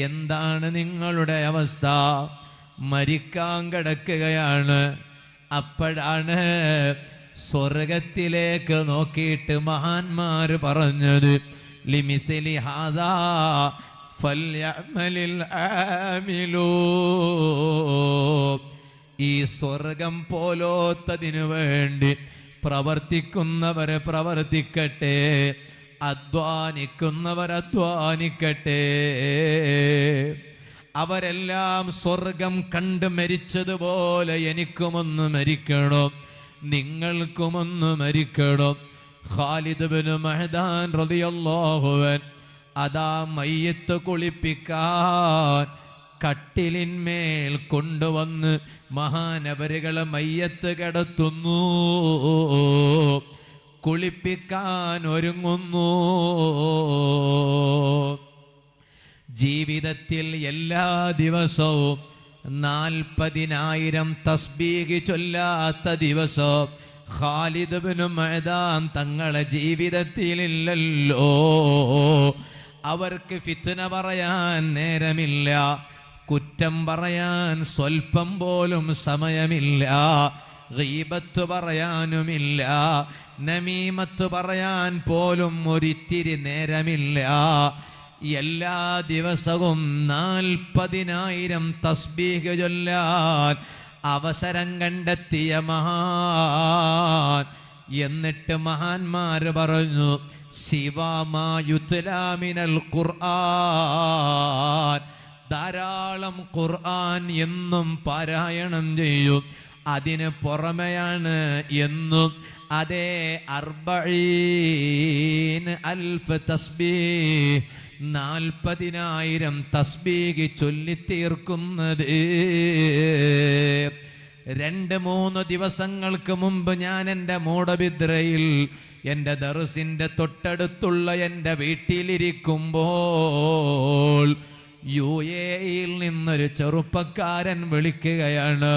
എന്താണ് നിങ്ങളുടെ അവസ്ഥ? മരിക്കാൻ കിടക്കുകയാണ്. അപ്പോഴാണ് സ്വർഗത്തിലേക്ക് നോക്കിയിട്ട് മഹാന്മാര് പറഞ്ഞത്, ലിമിസ്ലി ഹാദാ ഫൽയഅമലിൽ ആമിലൂൻ. ഈ സ്വർഗം പോലോത്തതിനു വേണ്ടി പ്രവർത്തിക്കുന്നവരെ പ്രവർത്തിക്കട്ടെ, അധ്വാനിക്കുന്നവർ അധ്വാനിക്കട്ടെ. അവരെല്ലാം സ്വർഗം കണ്ട് മരിച്ചതുപോലെ എനിക്കുമൊന്ന് മരിക്കണം, നിങ്ങൾക്കുമൊന്ന് മരിക്കണം. ഖാലിദ് ഇബ്നു മഅദാൻ റളിയല്ലാഹു അൻഹു അതാ മയ്യത്ത് കുളിപ്പിക്കാൻ കട്ടിലിന്മേൽ കൊണ്ടുവന്ന് മഹാനവരുകളെ മയ്യത്ത് കിടത്തുന്നു, കുളിപ്പിക്കാൻ ഒരുങ്ങുന്നു. ജീവിതത്തിൽ എല്ലാ ദിവസവും 40,000 തസ്ബീഹ് ചൊല്ലാത്ത ദിവസം ഖാലിദ് ഇബ്നു മഅദാൻ തങ്ങളെ ജീവിതത്തിലില്ലല്ലോ. അവർക്ക് ഫിത്ന പറയാൻ നേരമില്ല, കുറ്റം പറയാൻ സ്വൽപ്പം പോലും സമയമില്ല, ഗീബത്ത് പറയാനുമില്ല, നമീമത്ത് പറയാൻ പോലും ഒരിത്തിരി നേരമില്ല. എല്ലാ ദിവസവും 40,000 തസ്ബീഹ് ചൊല്ലാൻ അവസരം കണ്ടെത്തിയ മഹാൻ. എന്നിട്ട് മഹാന്മാര് പറഞ്ഞു, സിവാമാ യുത്ലാ മിനൽ ഖുർആൻ, ധാരാളം ഖുർആൻ എന്നും പാരായണം ചെയ്യും. അതിന് പുറമെയാണ് എന്നും അതേ 40,000 തസ്ബീഹ് 40,000 തസ്ബീഹ് ചൊല്ലിത്തീർക്കുന്നത്. 2-3 ദിവസങ്ങൾക്ക് മുമ്പ് ഞാൻ എൻ്റെ മൂടബിദ്രയിൽ എൻ്റെ ദർസിൻ്റെ തൊട്ടടുത്തുള്ള എൻ്റെ വീട്ടിലിരിക്കുമ്പോൾ UAE-യിൽ നിന്നൊരു ചെറുപ്പക്കാരൻ വിളിക്കുകയാണ്.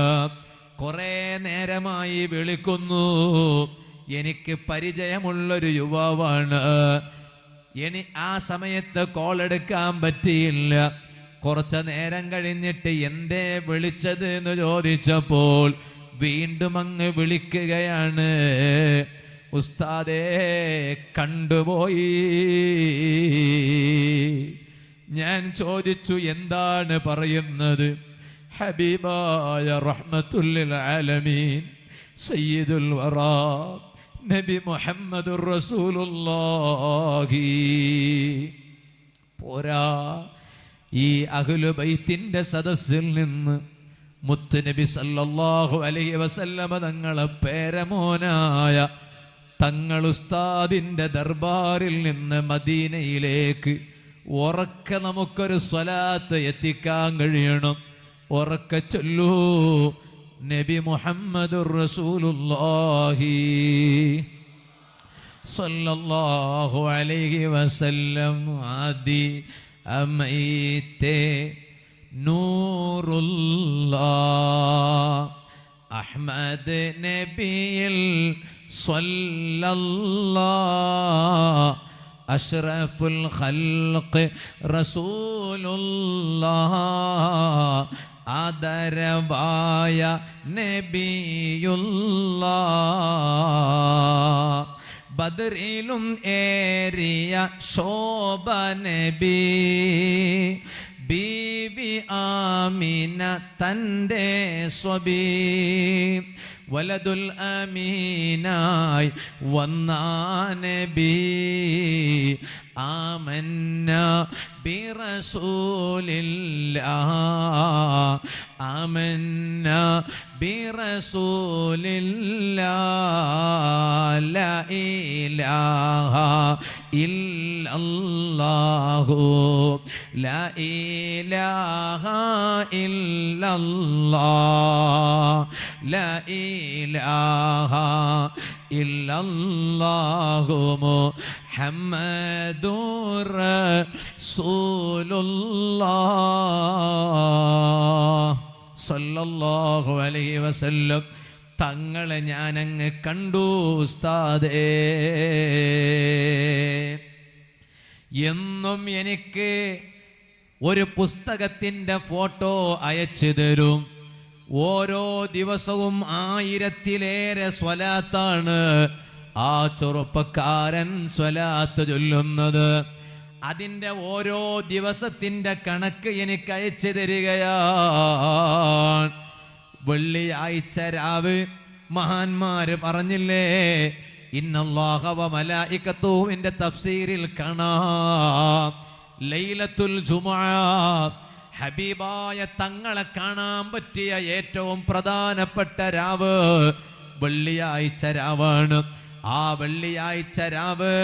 കുറേ നേരമായി വിളിക്കുന്നു. എനിക്ക് പരിചയമുള്ളൊരു യുവാവാണ്. ആ സമയത്ത് കോൾ എടുക്കാൻ പറ്റിയില്ല. കുറച്ച് നേരം കഴിഞ്ഞിട്ട് എന്തേ വിളിച്ചത് എന്ന് ചോദിച്ചപ്പോൾ വീണ്ടും അങ്ങ് വിളിക്കുകയാണ്. ഉസ്താദേ, കണ്ടുപോയി. ഞാൻ ചോദിച്ചു, എന്താണ് പറയുന്നത്? ഹബീബായ റഹ്മത്തുല്ലിൽ ആലമീൻ സയ്യിദുൽ വറാ നബി മുഹമ്മദുർ റസൂലുള്ളാഹി. പോരാ, ഈ അഹ്ലു ബൈത്തിന്റെ സദസ്സിൽ നിന്ന് മുത്തുനബി സല്ലല്ലാഹു അലൈഹി വസല്ലമ തങ്ങളെ പേരമോനായ തങ്ങൾ ഉസ്താദിന്റെ ദർബാറിൽ നിന്ന് മദീനയിലേക്ക് ഉറക്കെ നമുക്കൊരു സ്വലാത്ത് എത്തിക്കാൻ കഴിയണം. ഉറക്കെ ചൊല്ലൂ, നബി മുഹമ്മദുർ റസൂലുള്ളാഹി സല്ലല്ലാഹു അലൈഹി വസല്ലം. ആദി അമൈത്തെ നൂറുല്ലാഹ് അഹ്മദ് നബിയിൽ സ്വല്ലല്ലാഹ് അഷ്റഫുൽ ഖൽഖ് റസൂലുള്ളാഹ് ആദരവായ നബിയുള്ളാഹ് ബദറിലും ഏറിയ ശോഭ നബി ബീവി ആമിന തൻ്റെ സ്വബി വലതുൽ അമീനായി വന്ന നബി ആമന്ന ബിറസൂലില്ലാഹ് ആമന്ന ബിറസൂലില്ലാഹ് ലാ ഇലാഹ ഇല്ലല്ലാഹു ലാ ഇലാഹ ഇല്ലല്ലാഹ് ലാ ഇലാഹ ഇല്ലല്ലാഹു മുഹമ്മദുർ റസൂലുള്ളാഹ് സല്ലല്ലാഹു അലൈഹി വസല്ലം. തങ്ങളെ ഞാനങ്ങ് കണ്ടു ഉസ്താദേ. എന്നും എനിക്ക് ഒരു പുസ്തകത്തിൻ്റെ ഫോട്ടോ അയച്ചു തരും. ഓരോ ദിവസവും 1000-ലേറെ സ്വലാത്താണ് ആ ചെറുപ്പക്കാരൻ സ്വലാത്ത് ചൊല്ലുന്നത്. അതിൻ്റെ ഓരോ ദിവസത്തിൻ്റെ കണക്ക് എനിക്ക് അയച്ചു തരികയാണ്. വെള്ളിയാഴ്ച രാവ് മഹാന്മാര് പറഞ്ഞില്ലേ, ഇന്നല്ലാഹ വ മലായികത്തുഹുവിന്റെ തഫ്സീരിൽ കാണാം, ലൈലത്തുൽ ജുമുഅ ഹബീബായ തങ്ങളെ കാണാൻ പറ്റിയ ഏറ്റവും പ്രധാനപ്പെട്ട രാവ് വെള്ളിയാഴ്ച രാവാണ്. ആ വെള്ളിയാഴ്ച രാവ്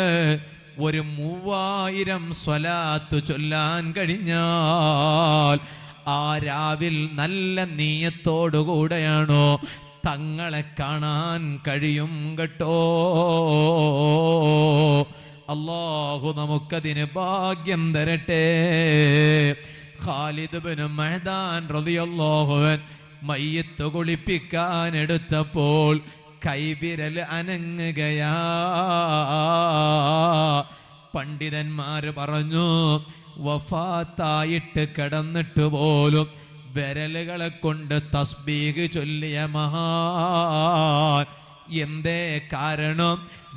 ഒരു 3000 സ്വലാത്ത് ചൊല്ലാൻ കഴിഞ്ഞാൽ ആ രാവിൽ നല്ല നീയത്തോടുകൂടെയാണോ തങ്ങളെ കാണാൻ കഴിയും കേട്ടോ. അല്ലാഹു നമുക്കതിന് ഭാഗ്യം തരട്ടെ. ഖാലിദ് ഇബ്നു മഅദാൻ റളിയല്ലാഹു അൻഹു മയ്യിത്ത് കുളിപ്പിക്കാൻ എടുത്തപ്പോൾ കൈവിരൽ അനങ്ങുകയാ. പണ്ഡിതന്മാർ പറഞ്ഞു, വഫാത്തായിട്ട് കിടന്നിട്ട് പോലും വിരലുകളെ കൊണ്ട് തസ്ബീഹ് ചൊല്ലിയ മഹാൻ. എന്തേ കാരണം?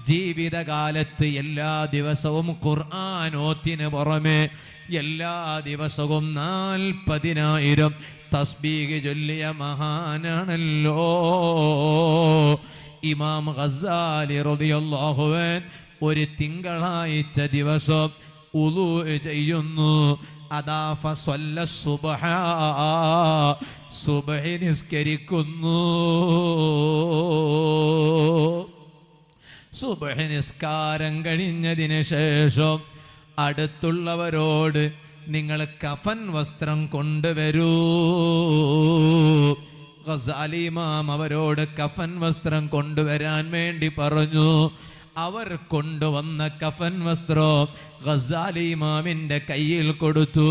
ജീവിതകാലത്ത് എല്ലാ ദിവസവും ഖുർആൻ ഓത്തിന് പുറമെ എല്ലാ ദിവസവും 40,000 തസ്ബീഹ് ചൊല്ലിയ മഹാനാണല്ലോ. ഇമാം ഗസാലി റളിയല്ലാഹു അൻഹു ഒരു തിങ്കളാഴ്ച ദിവസം ഉളൂ ചെയ്യുന്നു. അദാ ഫസല്ല സുബ്ഹ, സുബ്ഹി നിസ്കരിക്കുന്നു. സുബ്ഹി നിസ്കാരം കഴിഞ്ഞതിന് ശേഷം അടുത്തുള്ളവരോട് നിങ്ങൾ കഫൻ വസ്ത്രം കൊണ്ടുവരൂ. ഗസാലി ഇമാം അവരോട് കഫൻ വസ്ത്രം കൊണ്ടുവരാൻ വേണ്ടി പറഞ്ഞു. അവർ കൊണ്ടുവന്ന കഫൻ വസ്ത്രം ഗസാലി ഇമാമിന്റെ കയ്യിൽ കൊടുത്തു.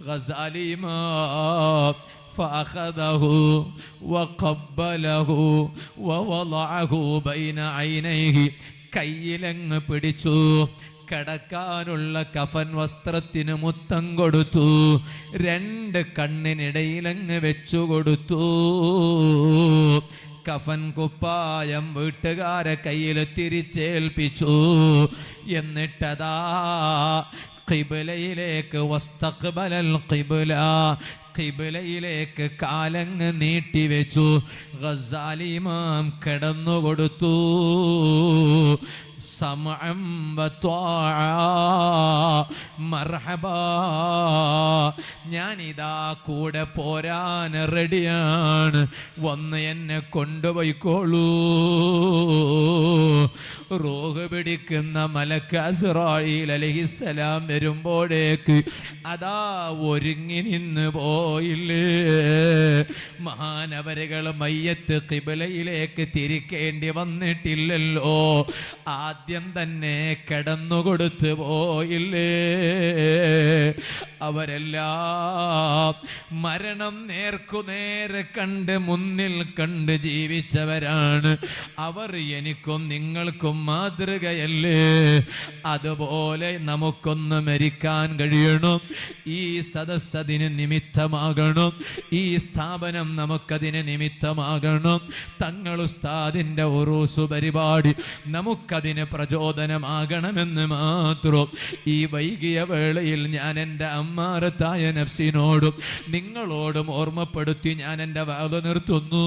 ഗസാലി ഇമാം فأخذه وقبله ووضعه بين عينيه കയ്യിലങ്ങ് പിടിച്ചു. കിടക്കാനുള്ള കഫൻ വസ്ത്രത്തിന് മുത്തം കൊടുത്തു. 2 കണ്ണിനിടയിലങ്ങ് വെച്ചു കൊടുത്തു. കഫൻ കുപ്പായം വീട്ടുകാരെ കയ്യിൽ തിരിച്ചേൽപ്പിച്ചു. എന്നിട്ടതാ ഖിബ്ലയിലേക്ക് വസ്തഖ്ബലൽ ഖിബ്ല, ഖിബ്ലയിലേക്ക് കാലങ്ങ് നീട്ടിവെച്ചു. ഗസാലി ഇമാം കിടന്നുകൊടുത്തു. സമഅം വത്വാഅ, മർഹബാ, ഞാനിതാ കൂടെ പോരാൻ റെഡിയാണ്, വന്ന് എന്നെ കൊണ്ടുപോയിക്കോളൂ. റൂഹ് പിടിക്കുന്ന മലക്ക് അസ്റായീൽ അലൈഹിസ്സലാം വരുമ്പോഴേക്ക് അതാ ഒരുങ്ങി നിന്ന് പോയില്ലേ. മഹാനവരുകൾ മയ്യത്ത് ഖിബ്ലയിലേക്ക് തിരിക്കേണ്ടി വന്നിട്ടില്ലല്ലോ, ആദ്യം തന്നെ കിടന്നുകൊടുത്തു പോയില്ലേ. അവരെല്ലാം മരണം നേർക്കുനേരെ കണ്ട് മുന്നിൽ കണ്ട് ജീവിച്ചവരാണ്. അവർ എനിക്കും നിങ്ങൾക്കും മാതൃകയല്ലേ. അതുപോലെ നമുക്കൊന്ന് മരിക്കാൻ കഴിയണം. ഈ സദസ്സ് അതിന് നിമിത്തമാകണം. ഈ സ്ഥാപനം നമുക്കതിന് നിമിത്തമാകണം. തങ്ങൾ ഉസ്താദിന്റെ ഉറൂസ് പരിപാടി നമുക്കതിന് പ്രചോദനമാകണമെന്ന് മാത്രം ഈ വൈകിയ വേളയിൽ ഞാൻ എൻ്റെ അമ്മാറത്തായ നഫ്സിനോടും നിങ്ങളോടും ഓർമ്മപ്പെടുത്തി ഞാൻ എൻ്റെ വാദം നിർത്തുന്നു.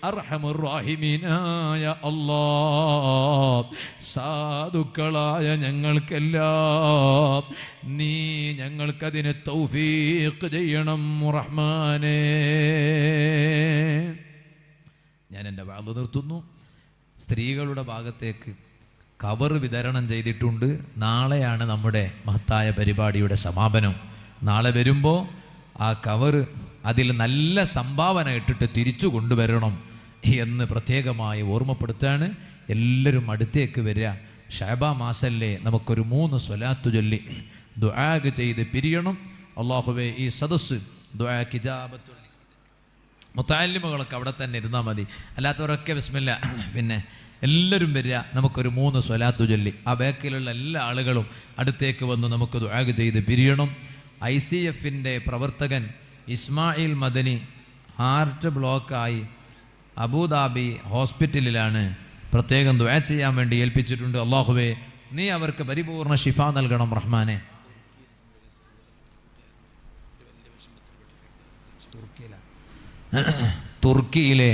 അർഹമുർ റഹീമീനായ അല്ലാഹ്, സാധുക്കളായ ഞങ്ങൾക്കെല്ലാം നീ ഞങ്ങൾക്കതിന് തൗഫീഖ് ചെയ്യണം റഹ്മാനേ. ഞാൻ എൻ്റെ വാദം നിർത്തുന്നു. സ്ത്രീകളുടെ ഭാഗത്തേക്ക് കവർ വിതരണം ചെയ്തിട്ടുണ്ട്. നാളെയാണ് നമ്മുടെ മഹത്തായ പരിപാടിയുടെ സമാപനം. നാളെ വരുമ്പോൾ ആ കവർ അതിൽ നല്ല സംഭാവന ഇട്ടിട്ട് തിരിച്ചു കൊണ്ടുവരണം എന്ന് പ്രത്യേകമായി ഓർമ്മപ്പെടുത്താണ്. എല്ലാവരും അടുത്തേക്ക് വരിക. ഷഅബാൻ മാസല്ലേ, നമുക്കൊരു 3 സ്വലാത്ത് ചൊല്ലി ദുആ ചെയ്ത് പിരിയണം. അല്ലാഹുവേ, ഈ സദസ്സ് ദുആക്ക് ഇജാബത്ത്. മുതഅല്ലിമുകളൊക്കെ അവിടെ തന്നെ ഇരുന്നാൽ മതി, അല്ലാത്തവരൊക്കെ ബിസ്മില്ലാ. പിന്നെ എല്ലാവരും വരിക, നമുക്കൊരു 3 സ്വലാത്ത് ചൊല്ലി ആ ബാക്കിലുള്ള എല്ലാ ആളുകളും അടുത്തേക്ക് വന്ന് നമുക്ക് ദുആ ചെയ്ത് പിരിയണം. ICFൻ്റെ പ്രവർത്തകൻ ഇസ്മായിൽ മദനി ഹാർട്ട് ബ്ലോക്കായി അബുദാബി ഹോസ്പിറ്റലിലാണ്. പ്രത്യേകം ദുആ ചെയ്യാൻ വേണ്ടി ഏൽപ്പിച്ചിട്ടുണ്ട്. അല്ലാഹുവേ, നീ അവർക്ക് പരിപൂർണ ശിഫ നൽകണം റഹ്മാനെ. തുർക്കിയിലെ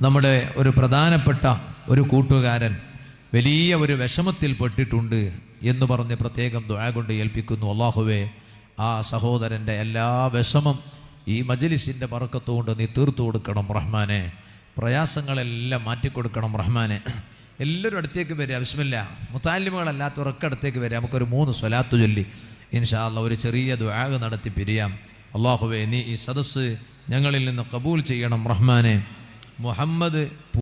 നമ്മുടെ ഒരു പ്രധാനപ്പെട്ട ഒരു കൂട്ടുകാരൻ വലിയ ഒരു വിഷമത്തിൽ പെട്ടിട്ടുണ്ട് എന്ന് പറഞ്ഞ് പ്രത്യേകം ദുആ കൊണ്ട് ഏൽപ്പിക്കുന്നു. അല്ലാഹുവേ, ആ സഹോദരൻ്റെ എല്ലാ വിഷമം ഈ മജ്ലിസിൻ്റെ ബറക്കത്ത് കൊണ്ട് നീ തീർത്തു കൊടുക്കണം റഹ്മാനെ. പ്രയാസങ്ങളെല്ലാം മാറ്റിക്കൊടുക്കണം റഹ്മാനെ. എല്ലാവരും അടുത്തേക്ക് വരിക. ബിസ്മില്ലാ. മുതഅല്ലിമുകളല്ലാത്തവരൊക്കെ അടുത്തേക്ക് വരിക. നമുക്കൊരു 3 സ്വലാത്ത് ചൊല്ലി ഇൻഷാ അല്ലാഹ് ഒരു ചെറിയ ദുആ നടത്തി പിരിയാം. അല്ലാഹുവേ, നീ ഈ സദസ്സ് ഞങ്ങളിൽ നിന്ന് കബൂൽ ചെയ്യണം റഹ്മാനെ. മുഹമ്മദ്